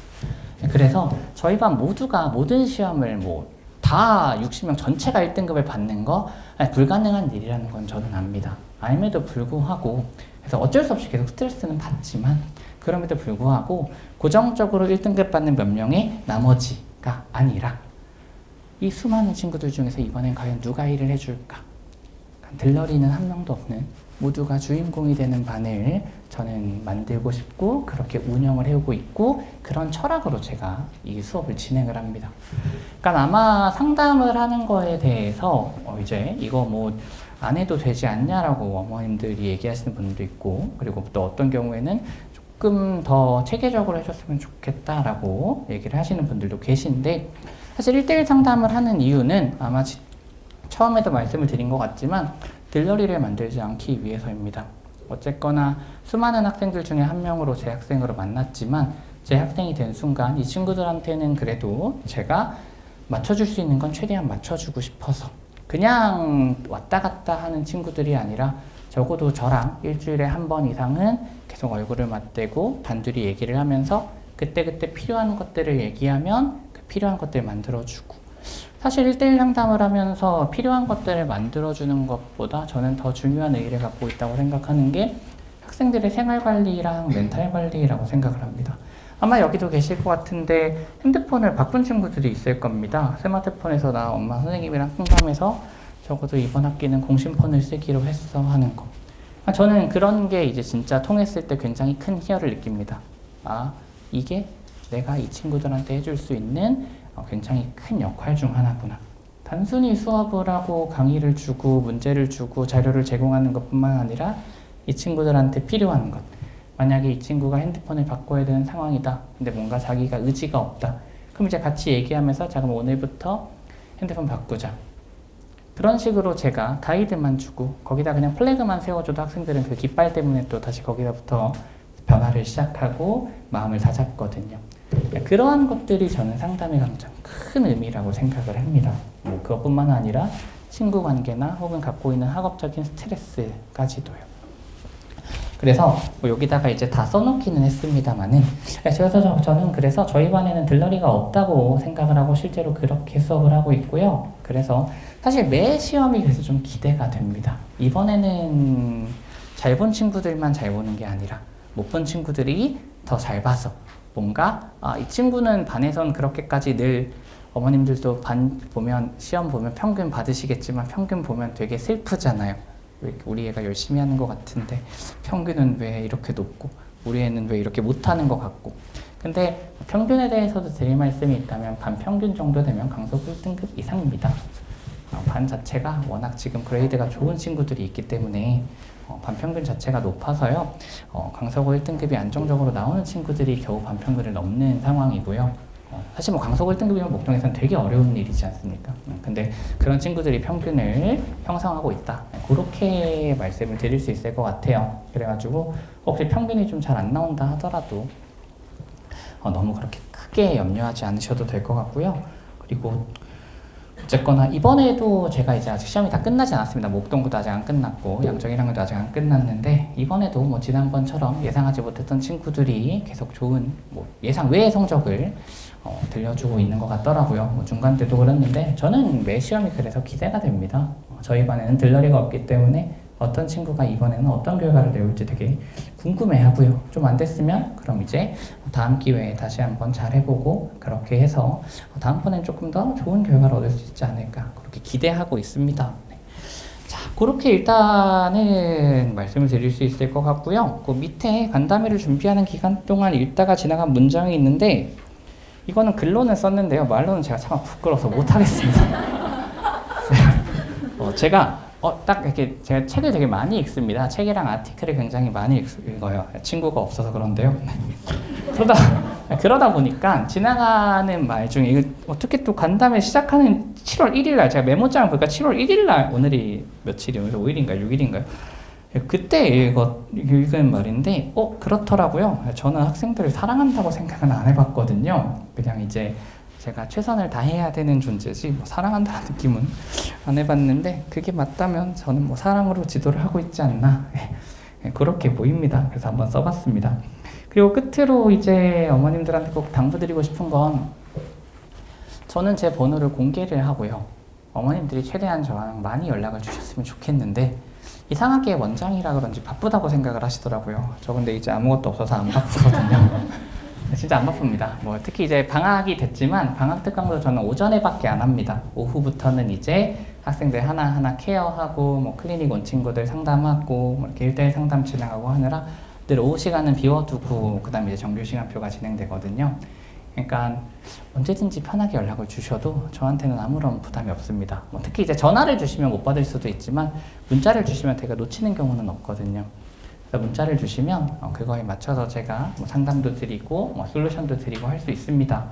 그래서 저희 반 모두가 모든 시험을 다 60명 전체가 1등급을 받는 거 불가능한 일이라는 건 저는 압니다. 알매도 불구하고 그래서 어쩔 수 없이 계속 스트레스는 받지만 그럼에도 불구하고 고정적으로 1등급 받는 몇 명의 나머지가 아니라 이 수많은 친구들 중에서 이번엔 과연 누가 일을 해줄까? 들러리는 한 명도 없는 모두가 주인공이 되는 반을 저는 만들고 싶고 그렇게 운영을 해오고 있고 그런 철학으로 제가 이 수업을 진행을 합니다. 그러니까 아마 상담을 하는 거에 대해서 이제 이거 뭐 안 해도 되지 않냐라고 어머님들이 얘기하시는 분도 있고 그리고 또 어떤 경우에는 조금 더 체계적으로 해줬으면 좋겠다라고 얘기를 하시는 분들도 계신데 사실 1대1 상담을 하는 이유는 아마 처음에도 말씀을 드린 것 같지만 들러리를 만들지 않기 위해서입니다. 어쨌거나 수많은 학생들 중에 한 명으로 제 학생으로 만났지만 제 학생이 된 순간 이 친구들한테는 그래도 제가 맞춰줄 수 있는 건 최대한 맞춰주고 싶어서 그냥 왔다 갔다 하는 친구들이 아니라 적어도 저랑 일주일에 한 번 이상은 계속 얼굴을 맞대고 단둘이 얘기를 하면서 그때그때 필요한 것들을 얘기하면 그 필요한 것들을 만들어주고 사실 1대1 상담을 하면서 필요한 것들을 만들어주는 것보다 저는 더 중요한 의의를 갖고 있다고 생각하는 게 학생들의 생활관리랑 멘탈관리라고 생각을 합니다. 아마 여기도 계실 것 같은데 핸드폰을 바꾼 친구들이 있을 겁니다. 스마트폰에서 나 엄마 선생님이랑 상담해서 적어도 이번 학기는 공신폰을 쓰기로 했어 하는 거. 저는 그런 게 이제 진짜 통했을 때 굉장히 큰 희열을 느낍니다. 아, 이게 내가 이 친구들한테 해줄 수 있는 굉장히 큰 역할 중 하나구나. 단순히 수업을 하고 강의를 주고 문제를 주고 자료를 제공하는 것뿐만 아니라 이 친구들한테 필요한 것. 만약에 이 친구가 핸드폰을 바꿔야 되는 상황이다. 근데 뭔가 자기가 의지가 없다. 그럼 이제 같이 얘기하면서 자 그럼 오늘부터 핸드폰 바꾸자. 그런 식으로 제가 가이드만 주고 거기다 그냥 플래그만 세워줘도 학생들은 그 깃발 때문에 또 다시 거기서부터 변화를 시작하고 마음을 다잡거든요. 그러한 것들이 저는 상담의 가장 큰 의미라고 생각을 합니다. 뭐 그것뿐만 아니라 친구 관계나 혹은 갖고 있는 학업적인 스트레스까지도요. 그래서 뭐 여기다가 이제 다 써놓기는 했습니다만은 그래서 저는 그래서 저희 반에는 들러리가 없다고 생각을 하고 실제로 그렇게 수업을 하고 있고요. 그래서 사실 매 시험이 그래서 좀 기대가 됩니다. 이번에는 잘 본 친구들만 잘 보는 게 아니라 못 본 친구들이 더 잘 봐서 뭔가 이 친구는 반에선 그렇게까지 늘 어머님들도 반 보면 시험 보면 평균 받으시겠지만 평균 보면 되게 슬프잖아요. 왜 우리 애가 열심히 하는 것 같은데 평균은 왜 이렇게 높고 우리 애는 왜 이렇게 못하는 것 같고 근데 평균에 대해서도 드릴 말씀이 있다면 반평균 정도 되면 강속 1등급 이상입니다. 반 자체가 워낙 지금 그레이드가 좋은 친구들이 있기 때문에 반평균 자체가 높아서요. 강서고 1등급이 안정적으로 나오는 친구들이 겨우 반평균을 넘는 상황이고요. 사실 뭐 강서고 1등급이면 목동에서는 되게 어려운 일이지 않습니까? 근데 그런 친구들이 평균을 형성하고 있다. 그렇게 말씀을 드릴 수 있을 것 같아요. 그래가지고 혹시 평균이 좀 잘 안 나온다 하더라도 너무 그렇게 크게 염려하지 않으셔도 될 것 같고요. 그리고 어쨌거나 이번에도 제가 이제 아직 시험이 다 끝나지 않았습니다. 목동구도 아직 안 끝났고 양정 1학년도 아직 안 끝났는데 이번에도 뭐 지난번처럼 예상하지 못했던 친구들이 계속 좋은 뭐 예상 외의 성적을 들려주고 있는 것 같더라고요. 뭐 중간 때도 그랬는데 저는 매 시험이 그래서 기대가 됩니다. 저희 반에는 들러리가 없기 때문에 어떤 친구가 이번에는 어떤 결과를 내올지 되게 궁금해하고요. 좀 안 됐으면 그럼 이제 다음 기회에 다시 한번 잘 해보고 그렇게 해서 다음번엔 조금 더 좋은 결과를 얻을 수 있지 않을까 그렇게 기대하고 있습니다. 네. 자, 그렇게 일단은 말씀을 드릴 수 있을 것 같고요. 그 밑에 간담회를 준비하는 기간 동안 읽다가 지나간 문장이 있는데 이거는 글로는 썼는데요. 말로는 제가 참 부끄러워서 못하겠습니다. 제가 딱 이렇게 제가 책을 되게 많이 읽습니다. 책이랑 아티클을 굉장히 많이 읽어요. 친구가 없어서 그런데요. 그러다 보니까 지나가는 말 중에 이거 어떻게 또 간담회 시작하는 7월 1일 날 제가 메모장을 보니까 7월 1일 날 오늘이 며칠이에요? 5일인가요? 6일인가요? 그때 읽은 말인데 그렇더라고요. 저는 학생들을 사랑한다고 생각은 안 해봤거든요. 그냥 이제 제가 최선을 다해야 되는 존재지 뭐 사랑한다는 느낌은 안 해봤는데 그게 맞다면 저는 뭐 사랑으로 지도를 하고 있지 않나 그렇게 보입니다. 그래서 한번 써봤습니다. 그리고 끝으로 이제 어머님들한테 꼭 당부드리고 싶은 건 저는 제 번호를 공개를 하고요. 어머님들이 최대한 저랑 많이 연락을 주셨으면 좋겠는데 이상하게 원장이라 그런지 바쁘다고 생각을 하시더라고요. 저 근데 이제 아무것도 없어서 안 바쁘거든요. 진짜 안 바쁩니다. 뭐 특히 이제 방학이 됐지만 방학 특강도 저는 오전에밖에 안 합니다. 오후부터는 이제 학생들 하나하나 케어하고 뭐 클리닉 온 친구들 상담하고 뭐 이렇게 1대1 상담 진행하고 하느라 늘 오후 시간은 비워두고 그다음에 이제 정규 시간표가 진행되거든요. 그러니까 언제든지 편하게 연락을 주셔도 저한테는 아무런 부담이 없습니다. 뭐 특히 이제 전화를 주시면 못 받을 수도 있지만 문자를 주시면 제가 놓치는 경우는 없거든요. 그래서 문자를 주시면 그거에 맞춰서 제가 뭐 상담도 드리고 뭐 솔루션도 드리고 할 수 있습니다.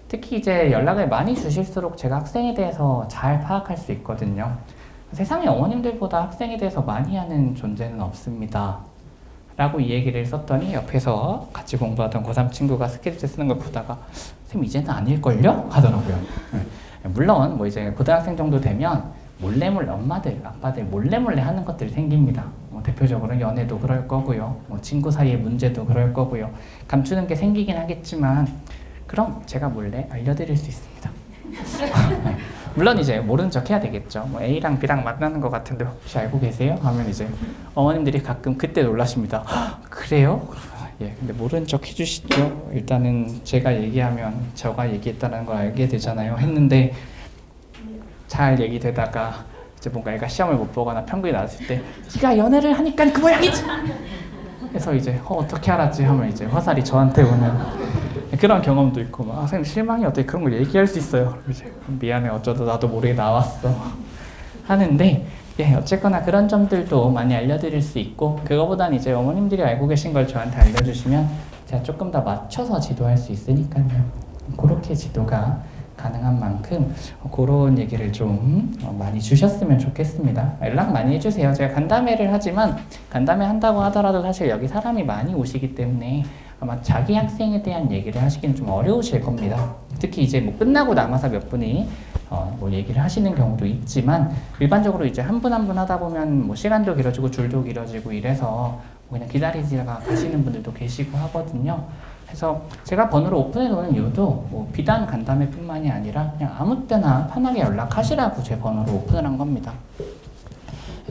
특히 이제 연락을 많이 주실수록 제가 학생에 대해서 잘 파악할 수 있거든요. 세상에 어머님들보다 학생에 대해서 많이 아는 존재는 없습니다. 라고 이 얘기를 썼더니 옆에서 같이 공부하던 고3 친구가 스크립트 쓰는 걸 보다가 쌤 이제는 아닐걸요? 하더라고요. 물론 뭐 이제 고등학생 정도 되면 몰래몰래 엄마들, 아빠들 몰래몰래 하는 것들이 생깁니다. 뭐 대표적으로 연애도 그럴 거고요. 뭐 친구 사이의 문제도 그럴 거고요. 감추는 게 생기긴 하겠지만 그럼 제가 몰래 알려드릴 수 있습니다. 물론 이제 모르는 척 해야 되겠죠. 뭐 A랑 B랑 만나는 것 같은데 혹시 알고 계세요? 하면 이제 어머님들이 가끔 그때 놀라십니다. 그래요? 예, 근데 모르는 척 해주시죠. 일단은 제가 얘기하면 저가 얘기했다는 걸 알게 되잖아요. 했는데 잘 얘기되다가 이제 뭔가 애가 시험을 못 보거나 평균이 나왔을 때 네가 연애를 하니까 그 모양이지. 그래서 이제 어떻게 알았지 하면 이제 화살이 저한테 오는 그런 경험도 있고 막 선생님 실망이 어떻게 그런 걸 얘기할 수 있어요. 이제 미안해 어쩌다 나도 모르게 나왔어 하는데 예, 어쨌거나 그런 점들도 많이 알려드릴 수 있고 그거보단 이제 어머님들이 알고 계신 걸 저한테 알려주시면 제가 조금 더 맞춰서 지도할 수 있으니까요. 그렇게 지도가 가능한 만큼 그런 얘기를 좀 많이 주셨으면 좋겠습니다. 연락 많이 해주세요. 제가 간담회를 하지만 간담회 한다고 하더라도 사실 여기 사람이 많이 오시기 때문에 아마 자기 학생에 대한 얘기를 하시기는 좀 어려우실 겁니다. 특히 이제 뭐 끝나고 남아서 몇 분이 뭐 얘기를 하시는 경우도 있지만 일반적으로 이제 한 분 한 분 하다 보면 뭐 시간도 길어지고 줄도 길어지고 이래서 뭐 그냥 기다리다가 가시는 분들도 계시고 하거든요. 그래서 제가 번호를 오픈해 놓는 이유도 뭐 비단 간담회뿐만이 아니라 그냥 아무 때나 편하게 연락하시라고 제 번호를 오픈을 한 겁니다.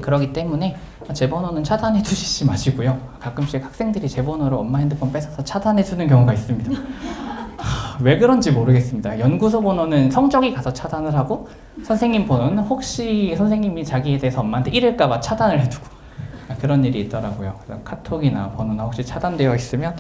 그렇기 때문에 제 번호는 차단해 두시지 마시고요. 가끔씩 학생들이 제 번호를 엄마 핸드폰 뺏어서 차단해 주는 경우가 있습니다. 왜 그런지 모르겠습니다. 연구소 번호는 성적이 가서 차단을 하고 선생님 번호는 혹시 선생님이 자기에 대해서 엄마한테 이럴까봐 차단을 해두고 그런 일이 있더라고요. 그래서 카톡이나 번호나 혹시 차단되어 있으면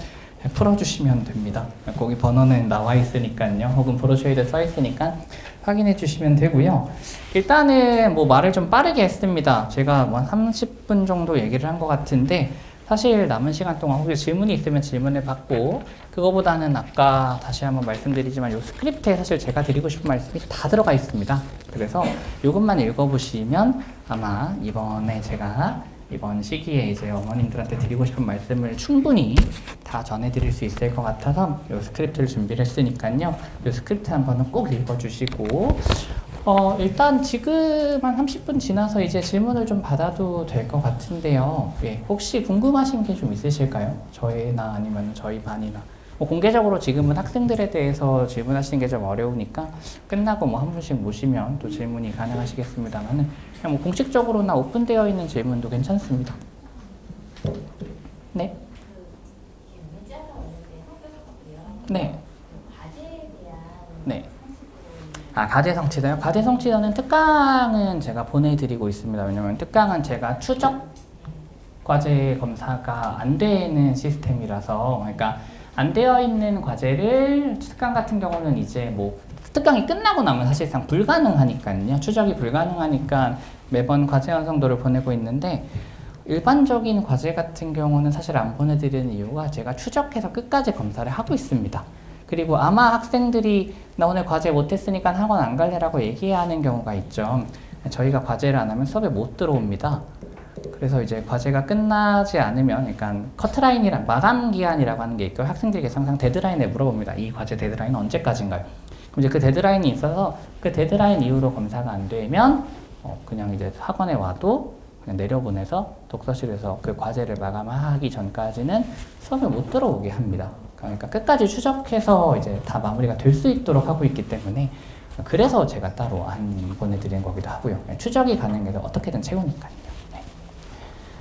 풀어주시면 됩니다. 거기 번호는 나와 있으니까요. 혹은 브로셔에도 써 있으니까 확인해 주시면 되고요. 일단은 뭐 말을 좀 빠르게 했습니다. 제가 뭐 30분 정도 얘기를 한 것 같은데 사실 남은 시간 동안 혹시 질문이 있으면 질문을 받고 그거보다는 아까 다시 한번 말씀드리지만 이 스크립트에 사실 제가 드리고 싶은 말씀이 다 들어가 있습니다. 그래서 이것만 읽어보시면 아마 이번에 제가 이번 시기에 이제 어머님들한테 드리고 싶은 말씀을 충분히 다 전해드릴 수 있을 것 같아서 이 스크립트를 준비를 했으니까요. 이 스크립트 한번은 꼭 읽어주시고 일단 지금 한 30분 지나서 이제 질문을 좀 받아도 될 것 같은데요. 예, 혹시 궁금하신 게 좀 있으실까요? 저희나 아니면 저희 반이나 뭐 공개적으로 지금은 학생들에 대해서 질문하시는 게 좀 어려우니까 끝나고 뭐 한 분씩 모시면 또 질문이 가능하시겠습니다만은 그냥 뭐 공식적으로나 오픈되어 있는 질문도 괜찮습니다. 네. 네. 네. 과제 성취도요? 과제 성취도는 특강은 제가 보내드리고 있습니다. 왜냐면 특강은 제가 추적 과제 검사가 안 되는 시스템이라서 그러니까 안 되어 있는 과제를 특강 같은 경우는 이제 뭐 특강이 끝나고 나면 사실상 불가능하니까요. 추적이 불가능하니까 매번 과제 완성도를 보내고 있는데 일반적인 과제 같은 경우는 사실 안 보내드리는 이유가 제가 추적해서 끝까지 검사를 하고 있습니다. 그리고 아마 학생들이 나 오늘 과제 못했으니까 학원 안 갈래라고 얘기하는 경우가 있죠. 저희가 과제를 안 하면 수업에 못 들어옵니다. 그래서 이제 과제가 끝나지 않으면 그러니까 커트라인이랑 마감 기한이라고 하는 게 있고 학생들에게 항상 데드라인에 물어봅니다. 이 과제 데드라인은 언제까지인가요? 그럼 이제 그 데드라인이 있어서 그 데드라인 이후로 검사가 안 되면 그냥 이제 학원에 와도 그냥 내려보내서 독서실에서 그 과제를 마감하기 전까지는 수업에 못 들어오게 합니다. 그러니까 끝까지 추적해서 이제 다 마무리가 될 수 있도록 하고 있기 때문에 그래서 제가 따로 안 보내드리는 거기도 하고요. 추적이 가능해서 어떻게든 채우니까요. 네.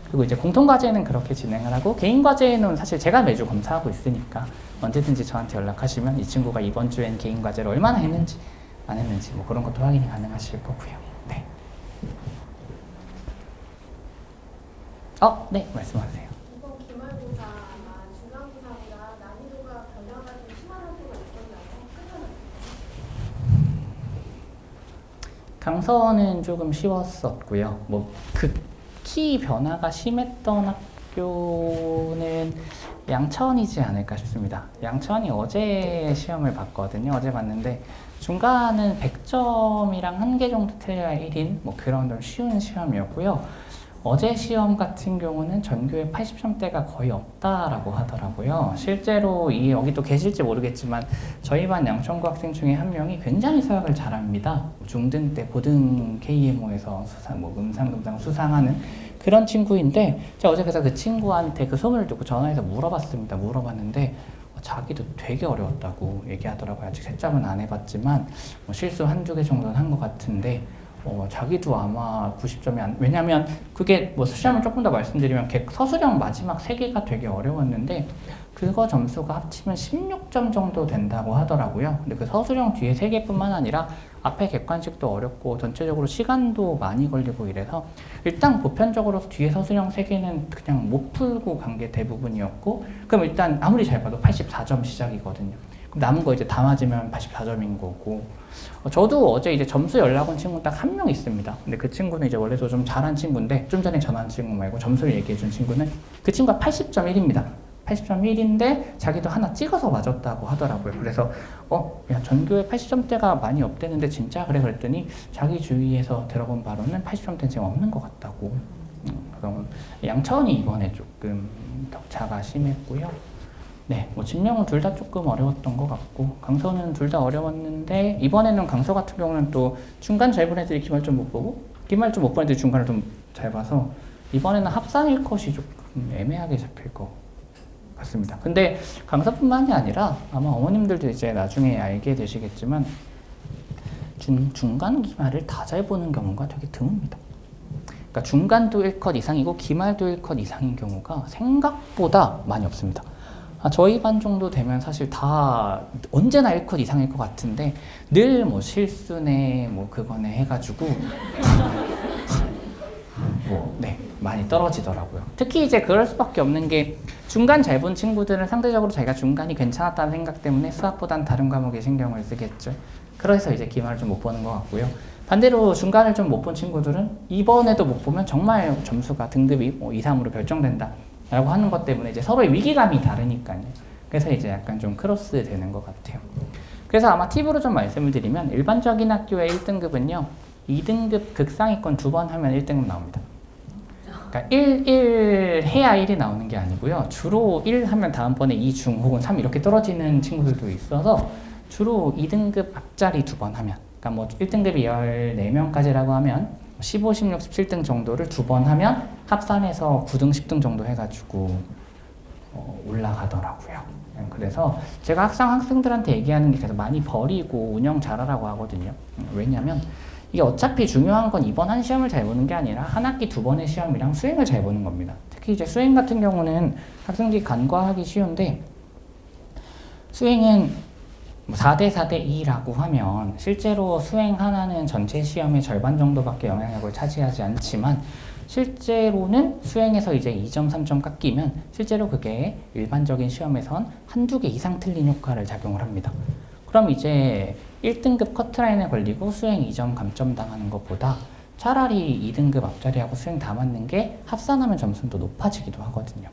그리고 이제 공통과제는 그렇게 진행을 하고 개인과제는 사실 제가 매주 검사하고 있으니까 언제든지 저한테 연락하시면 이 친구가 이번 주엔 개인과제를 얼마나 했는지 안 했는지 뭐 그런 것도 확인이 가능하실 거고요. 네. 네, 말씀하세요. 이번 기말고사 아마 중간고사보다 난이도가 변화가 좀 심한 학교가 있었나요? 강서는 조금 쉬웠었고요. 뭐 극히 변화가 심했던 학교는 양천이지 않을까 싶습니다. 양천이 어제 시험을 봤거든요. 어제 봤는데 중간은 100점이랑 한 개 정도 틀려야 1인 뭐 그런 좀 쉬운 시험이었고요. 어제 시험 같은 경우는 전교에 80점대가 거의 없다라고 하더라고요. 실제로 여기 또 계실지 모르겠지만 저희 반 양천고 학생 중에 한 명이 굉장히 수학을 잘합니다. 중등 때 고등 KMO에서 음상 수상하는 그런 친구인데 제가 어제 그래서 그 친구한테 그 소문을 듣고 전화해서 물어봤습니다. 물어봤는데 자기도 되게 어려웠다고 얘기하더라고요. 아직 채점은 안 해봤지만 뭐 실수 한두 개 정도는 한 것 같은데 자기도 아마 90점이 왜냐면 그게 뭐 시험을 조금 더 말씀드리면 서술형 마지막 3개가 되게 어려웠는데 그거 점수가 합치면 16점 정도 된다고 하더라고요. 근데 그 서술형 뒤에 3개뿐만 아니라 앞에 객관식도 어렵고 전체적으로 시간도 많이 걸리고 이래서 일단 보편적으로 뒤에 서술형 3개는 그냥 못 풀고 간 게 대부분이었고 그럼 일단 아무리 잘 봐도 84점 시작이거든요. 그럼 남은 거 이제 다 맞으면 84점인 거고 저도 어제 이제 점수 연락 온 친구 딱 한 명 있습니다. 근데 그 친구는 이제 원래도 좀 잘한 친구인데 좀 전에 전화한 친구 말고 점수를 얘기해 준 친구는 그 친구가 80.1입니다. 80.1인데 자기도 하나 찍어서 맞았다고 하더라고요. 그래서 야 전교에 80점대가 많이 없대는데 진짜? 그래 그랬더니 자기 주위에서 들어본 바로는 80점대는 지금 없는 것 같다고. 그럼 양천이 이번에 조금 격차가 심했고요. 네, 뭐 진명은 둘 다 조금 어려웠던 것 같고 강서는 둘 다 어려웠는데 이번에는 강서 같은 경우는 또 중간 잘 본 애들이 기말 좀 못 보고 기말 좀 못 본 애들이 중간을 좀 잘 봐서 이번에는 합산일 컷이 조금 애매하게 잡힐 것 같습니다. 근데 강서뿐만이 아니라 아마 어머님들도 이제 나중에 알게 되시겠지만 중간 기말을 다 잘 보는 경우가 되게 드뭅니다. 그러니까 중간도 1컷 이상이고 기말도 1컷 이상인 경우가 생각보다 많이 없습니다. 저희 반 정도 되면 사실 다 언제나 1컷 이상일 것 같은데 늘 뭐 실수네 뭐 그거네 해가지고 네, 많이 떨어지더라고요. 특히 이제 그럴 수밖에 없는 게 중간 잘 본 친구들은 상대적으로 자기가 중간이 괜찮았다는 생각 때문에 수학보단 다른 과목에 신경을 쓰겠죠. 그래서 이제 기말을 좀 못 보는 것 같고요. 반대로 중간을 좀 못 본 친구들은 이번에도 못 보면 정말 점수가 등급이 2, 3으로 결정된다 라고 하는 것 때문에 이제 서로의 위기감이 다르니까요. 그래서 이제 약간 좀 크로스 되는 것 같아요. 그래서 아마 팁으로 좀 말씀을 드리면 일반적인 학교의 1등급은요 2등급 극상위권 2번 하면 1등급 나옵니다. 그러니까 1 해야 1이 나오는 게 아니고요. 주로 1 하면 다음번에 2 중 혹은 3 이렇게 떨어지는 친구들도 있어서 주로 2등급 앞자리 2번 하면 그러니까 뭐 1등급이 14명까지라고 하면 15, 16, 17등 정도를 2번 하면 합산해서 9등, 10등 정도 해가지고 올라가더라고요. 그래서 제가 항상 학생들한테 얘기하는 게 계속 많이 버리고 운영 잘하라고 하거든요. 왜냐면 이게 어차피 중요한 건 이번 한 시험을 잘 보는 게 아니라 한 학기 2번의 시험이랑 수행을 잘 보는 겁니다. 특히 이제 수행 같은 경우는 학생들이 간과하기 쉬운데 수행은 4대 4대 2라고 하면 실제로 수행 하나는 전체 시험의 절반 정도밖에 영향력을 차지하지 않지만 실제로는 수행에서 이제 2점, 3점 깎이면 실제로 그게 일반적인 시험에선 한두 개 이상 틀린 효과를 작용을 합니다. 그럼 이제 1등급 커트라인에 걸리고 수행 2점 감점 당하는 것보다 차라리 2등급 앞자리하고 수행 다 맞는 게 합산하면 점수는 더 높아지기도 하거든요.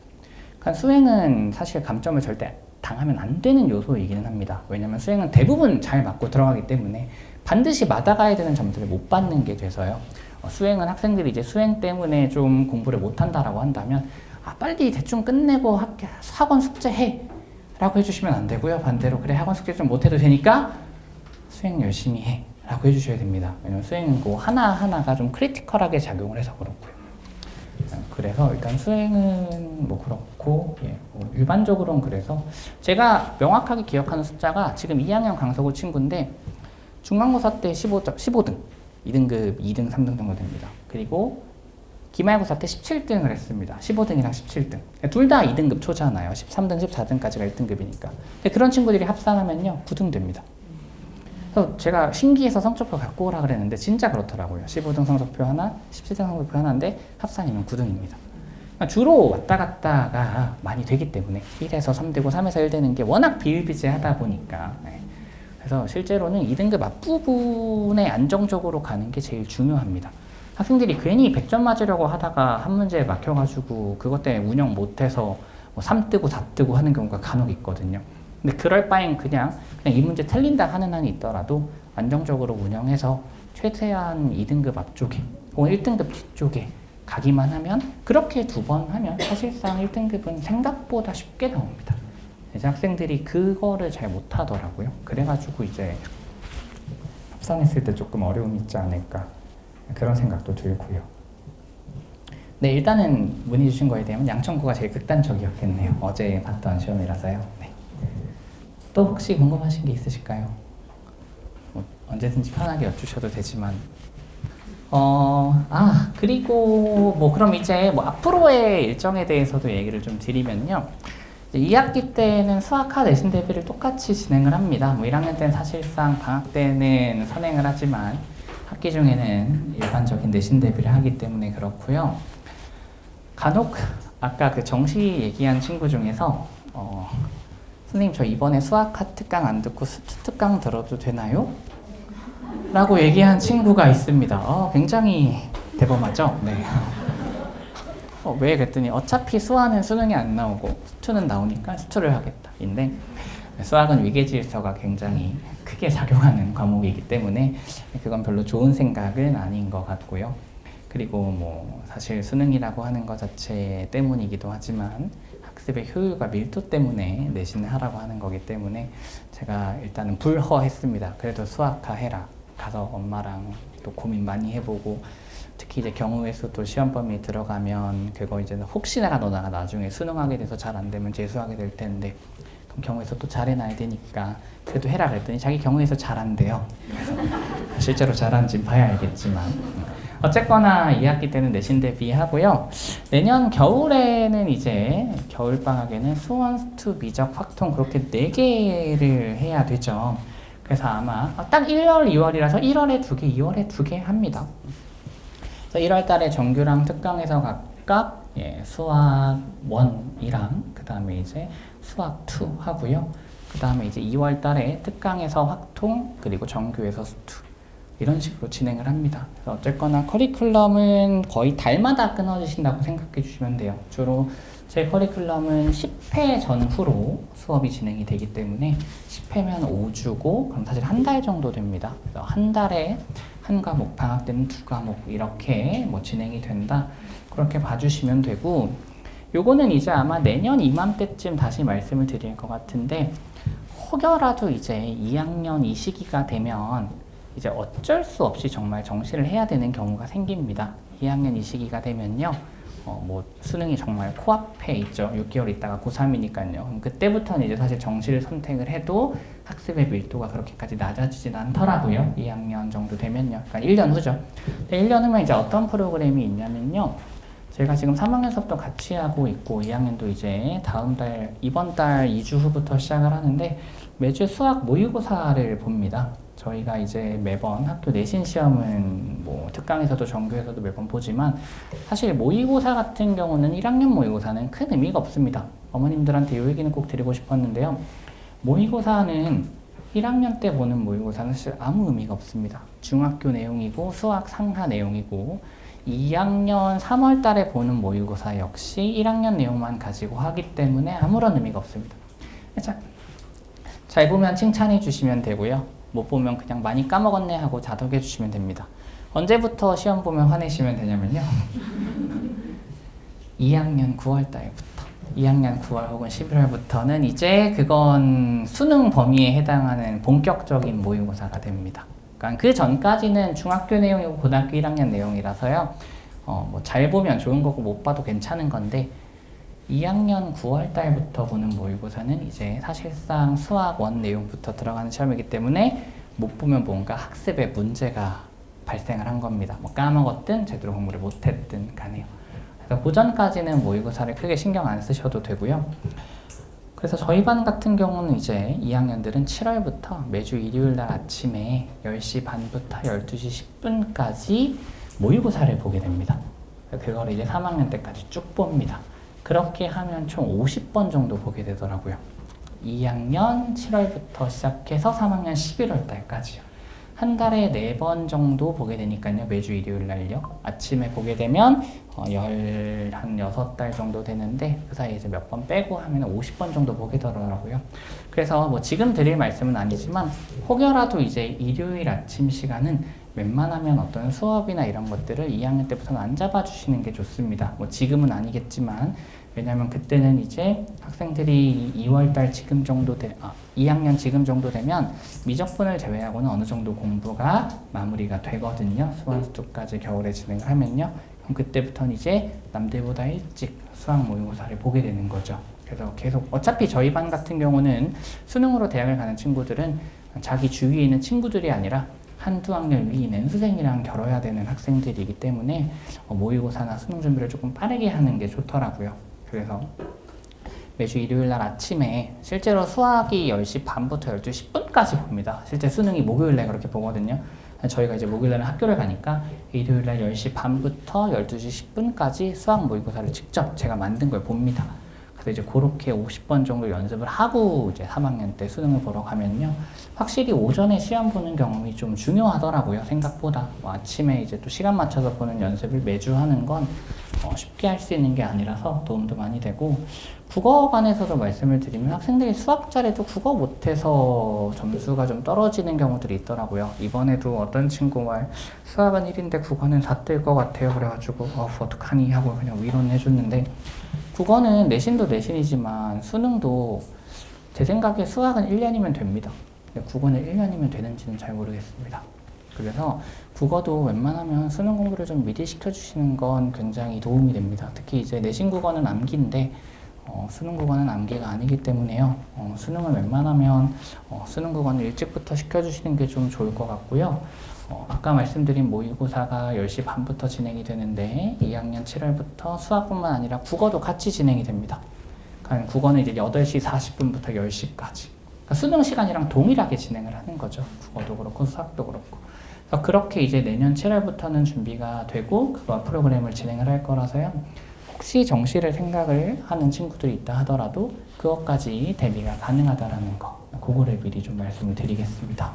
그러니까 수행은 사실 감점을 절대 당하면 안 되는 요소이기는 합니다. 왜냐면 수행은 대부분 잘 맞고 들어가기 때문에 반드시 맞아가야 되는 점수를 못 받는 게 돼서요. 수행은 학생들이 이제 수행 때문에 좀 공부를 못한다라고 한다면 빨리 대충 끝내고 학원 숙제해 라고 해주시면 안 되고요. 반대로 그래 학원 숙제 좀 못해도 되니까 수행 열심히 해 라고 해주셔야 됩니다. 왜냐면 수행은 그 하나하나가 좀 크리티컬하게 작용을 해서 그렇고요. 그래서 일단 수행은 뭐 그렇고 일반적으로는 그래서 제가 명확하게 기억하는 숫자가 지금 2학년 강서구 친구인데 중간고사 때 15등 2등급 2등 3등 정도 됩니다. 그리고 기말고사 때 17등을 했습니다. 15등이랑 17등. 둘 다 2등급 초잖아요. 13등, 14등까지가 1등급이니까. 근데 그런 친구들이 합산하면요, 9등 됩니다. 그래서 제가 신기해서 성적표 갖고 오라 그랬는데 진짜 그렇더라고요. 15등 성적표 하나, 17등 성적표 하나인데 합산이면 9등입니다. 그러니까 주로 왔다 갔다가 많이 되기 때문에 1에서 3되고 3에서 1 되는 게 워낙 비일비재하다 보니까 그래서 실제로는 2등급 앞부분에 안정적으로 가는 게 제일 중요합니다. 학생들이 괜히 100점 맞으려고 하다가 한 문제에 막혀가지고 그것 때문에 운영 못해서 뭐 3 뜨고 4 뜨고 하는 경우가 간혹 있거든요. 근데 그럴 바엔 그냥 이 문제 틀린다 하는 한이 있더라도 안정적으로 운영해서 최대한 2등급 앞쪽에 혹은 1등급 뒤쪽에 가기만 하면 그렇게 2번 하면 사실상 1등급은 생각보다 쉽게 나옵니다. 이제 학생들이 그거를 잘 못하더라고요. 그래가지고 이제 합산했을 때 조금 어려움이 있지 않을까 그런 생각도 들고요. 네, 일단은 문의 주신 거에 대한 양천구가 제일 극단적이었겠네요. 어제 봤던 시험이라서요. 네. 또 혹시 궁금하신 게 있으실까요? 뭐 언제든지 편하게 여쭈셔도 되지만 그리고 뭐 그럼 이제 뭐 앞으로의 일정에 대해서도 얘기를 좀 드리면요. 2학기 때는 수학과 내신 대비를 똑같이 진행을 합니다. 뭐 1학년 때는 사실상 방학 때는 선행을 하지만 학기 중에는 일반적인 내신 대비를 하기 때문에 그렇고요. 간혹 아까 그 정시 얘기한 친구 중에서 선생님 저 이번에 수학과 특강 안 듣고 수투 특강 들어도 되나요? 라고 얘기한 친구가 있습니다. 굉장히 대범하죠? 네. 왜 그랬더니 어차피 수화는 수능이 안 나오고 수투는 나오니까 수투를 하겠다 인데 수학은 위계질서가 굉장히 크게 작용하는 과목이기 때문에 그건 별로 좋은 생각은 아닌 것 같고요. 그리고 뭐 사실 수능이라고 하는 것 자체 때문이기도 하지만 학습의 효율과 밀도 때문에 내신을 하라고 하는 거기 때문에 제가 일단은 불허했습니다. 그래도 수학과 해라. 가서 엄마랑 또 고민 많이 해보고 특히 이제 경우의 수도 시험 범위에 들어가면 그거 이제 혹시나 너가 나중에 수능하게 돼서 잘 안 되면 재수하게 될 텐데 그럼 경우의 수도 잘 해놔야 되니까 그래도 해라 그랬더니 자기 경우의 수 잘 안 돼요. 그래서 실제로 잘하는지 봐야 알겠지만 어쨌거나 2학기 때는 내신 대비하고요. 내년 겨울에는 이제 겨울방학에는 수원, 수투, 미적, 확통 그렇게 4개를 해야 되죠. 그래서 아마 딱 1월, 2월이라서 1월에 2개, 2월에 2개 합니다. 그래서 1월 달에 정규랑 특강에서 각각 수학 1이랑 그 다음에 이제 수학 2 하고요. 그 다음에 이제 2월 달에 특강에서 확통 그리고 정규에서 수투 이런 식으로 진행을 합니다. 그래서 어쨌거나 커리큘럼은 거의 달마다 끊어지신다고 생각해 주시면 돼요. 주로 제 커리큘럼은 10회 전후로 수업이 진행이 되기 때문에 10회면 5주고 그럼 사실 한 달 정도 됩니다. 그래서 한 달에 한 과목, 방학 때는 2과목 이렇게 뭐 진행이 된다. 그렇게 봐주시면 되고 요거는 이제 아마 내년 이맘때쯤 다시 말씀을 드릴 것 같은데 혹여라도 이제 2학년 이 시기가 되면 이제 어쩔 수 없이 정말 정시를 해야 되는 경우가 생깁니다. 2학년 이 시기가 되면요. 뭐 수능이 정말 코앞에 있죠. 6개월 있다가 고3이니까요. 그때부터는 이제 사실 정시를 선택을 해도 학습의 밀도가 그렇게까지 낮아지진 않더라고요. 2학년 정도 되면요. 그러니까 1년 후죠. 1년 후면 이제 어떤 프로그램이 있냐면요. 제가 지금 3학년 수업도 같이 하고 있고 2학년도 이제 이번 달 2주 후부터 시작을 하는데 매주 수학 모의고사를 봅니다. 저희가 이제 매번 학교 내신 시험은 뭐 특강에서도 정규에서도 매번 보지만 사실 모의고사 같은 경우는 1학년 모의고사는 큰 의미가 없습니다. 어머님들한테 이 얘기는 꼭 드리고 싶었는데요. 모의고사는 1학년 때 보는 모의고사는 사실 아무 의미가 없습니다. 중학교 내용이고 수학 상하 내용이고 2학년 3월 달에 보는 모의고사 역시 1학년 내용만 가지고 하기 때문에 아무런 의미가 없습니다. 잘 보면 칭찬해 주시면 되고요. 못 보면 그냥 많이 까먹었네 하고 자독해 주시면 됩니다. 언제부터 시험 보면 화내시면 되냐면요. 2학년 9월 달부터 2학년 9월 혹은 11월부터는 이제 그건 수능 범위에 해당하는 본격적인 모의고사가 됩니다. 그러니까 그 전까지는 중학교 내용이고 고등학교 1학년 내용이라서요. 뭐 잘 보면 좋은 거고 못 봐도 괜찮은 건데 2학년 9월 달부터 보는 모의고사는 이제 사실상 수학 1 내용부터 들어가는 시험이기 때문에 못 보면 뭔가 학습에 문제가 발생을 한 겁니다. 뭐 까먹었든 제대로 공부를 못했든 간에요. 그래서 고전까지는 모의고사를 크게 신경 안 쓰셔도 되고요. 그래서 저희 반 같은 경우는 이제 2학년들은 7월부터 매주 일요일 날 아침에 10시 반부터 12시 10분까지 모의고사를 보게 됩니다. 그걸 이제 3학년 때까지 쭉 봅니다. 그렇게 하면 총 50번 정도 보게 되더라고요. 2학년 7월부터 시작해서 3학년 11월 달까지요. 한 달에 4번 정도 보게 되니까요. 매주 일요일 날요. 아침에 보게 되면 한 6달 정도 되는데 그 사이에 이제 몇 번 빼고 하면 50번 정도 보게 되더라고요. 그래서 뭐 지금 드릴 말씀은 아니지만 혹여라도 이제 일요일 아침 시간은 웬만하면 어떤 수업이나 이런 것들을 2학년 때부터는 안 잡아주시는 게 좋습니다. 뭐 지금은 아니겠지만 왜냐면 그때는 이제 학생들이 2월달 지금 정도 2학년 지금 정도 되면 미적분을 제외하고는 어느 정도 공부가 마무리가 되거든요. 수완수투까지 겨울에 진행을 하면요. 그럼 그때부터는 이제 남들보다 일찍 수학 모의고사를 보게 되는 거죠. 그래서 계속 어차피 저희 반 같은 경우는 수능으로 대학을 가는 친구들은 자기 주위에 있는 친구들이 아니라 한두 학년 위 낸수생이랑 겨뤄야 되는 학생들이기 때문에 모의고사나 수능 준비를 조금 빠르게 하는 게 좋더라고요. 그래서 매주 일요일 날 아침에 실제로 수학이 10시 반부터 12시 10분까지 봅니다. 실제 수능이 목요일 날 그렇게 보거든요. 저희가 이제 목요일 날 학교를 가니까 일요일 날 10시 반부터 12시 10분까지 수학 모의고사를 직접 제가 만든 걸 봅니다. 그래서 이제 그렇게 50번 정도 연습을 하고 이제 3학년 때 수능을 보러 가면요. 확실히 오전에 시험 보는 경험이 좀 중요하더라고요. 생각보다. 뭐 아침에 이제 또 시간 맞춰서 보는 연습을 매주 하는 건 쉽게 할 수 있는 게 아니라서 도움도 많이 되고 국어 관해서도 말씀을 드리면 학생들이 수학 잘해도 국어 못해서 점수가 좀 떨어지는 경우들이 있더라고요. 이번에도 어떤 친구가 수학은 1인데 국어는 4 뜰 것 같아요. 그래가지고 어떡하니 하고 그냥 위로는 해줬는데 국어는 내신도 내신이지만 수능도 제 생각에 수학은 1년이면 됩니다. 근데 국어는 1년이면 되는지는 잘 모르겠습니다. 그래서 국어도 웬만하면 수능 공부를 좀 미리 시켜주시는 건 굉장히 도움이 됩니다. 특히 이제 내신 국어는 암기인데 수능 국어는 암기가 아니기 때문에요. 수능을 웬만하면 수능 국어는 일찍부터 시켜주시는 게 좀 좋을 것 같고요. 아까 말씀드린 모의고사가 10시 반부터 진행이 되는데 2학년 7월부터 수학뿐만 아니라 국어도 같이 진행이 됩니다. 그러니까 국어는 이제 8시 40분부터 10시까지. 그러니까 수능 시간이랑 동일하게 진행을 하는 거죠. 국어도 그렇고 수학도 그렇고. 그래서 그렇게 이제 내년 7월부터는 준비가 되고 그거 프로그램을 진행을 할 거라서요. 혹시 정시를 생각을 하는 친구들이 있다 하더라도 그것까지 대비가 가능하다라는 거. 그거를 미리 좀 말씀을 드리겠습니다.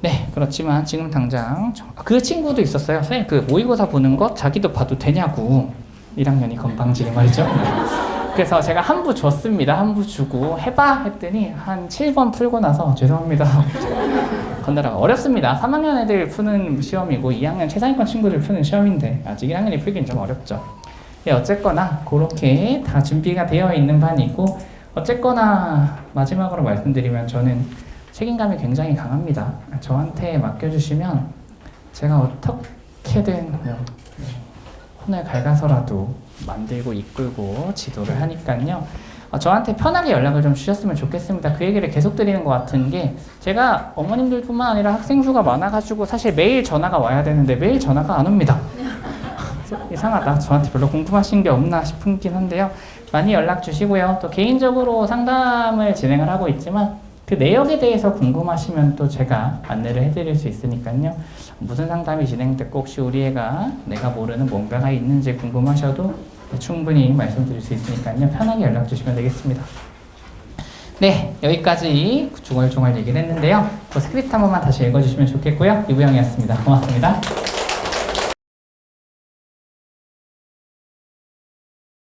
네, 그렇지만 지금 당장 그 친구도 있었어요. 선생님 그 모의고사 보는 거 자기도 봐도 되냐고. 1학년이 건방지게 말이죠. 그래서 제가 한 부 줬습니다. 한 부 주고 해봐 했더니 한 7번 풀고 나서 죄송합니다. 건너라가 어렵습니다. 3학년 애들 푸는 시험이고 2학년 최상위권 친구들 푸는 시험인데 아직 1학년이 풀기는 좀 어렵죠. 네, 어쨌거나 그렇게 다 준비가 되어 있는 반이고 어쨌거나 마지막으로 말씀드리면 저는 책임감이 굉장히 강합니다. 저한테 맡겨주시면 제가 어떻게든 혼을 갈가서라도 만들고 이끌고 지도를 하니까요. 저한테 편하게 연락을 좀 주셨으면 좋겠습니다. 그 얘기를 계속 드리는 것 같은 게 제가 어머님들뿐만 아니라 학생 수가 많아가지고 사실 매일 전화가 와야 되는데 매일 전화가 안 옵니다. 이상하다. 저한테 별로 궁금하신 게 없나 싶긴 한데요. 많이 연락 주시고요. 또 개인적으로 상담을 진행을 하고 있지만 그 내역에 대해서 궁금하시면 또 제가 안내를 해드릴 수 있으니까요. 무슨 상담이 진행됐고 혹시 우리 애가 내가 모르는 뭔가가 있는지 궁금하셔도 충분히 말씀드릴 수 있으니까요. 편하게 연락 주시면 되겠습니다. 네, 여기까지 중얼중얼 얘기를 했는데요. 그 스크립트 한 번만 다시 읽어주시면 좋겠고요. 이부영이었습니다. 고맙습니다.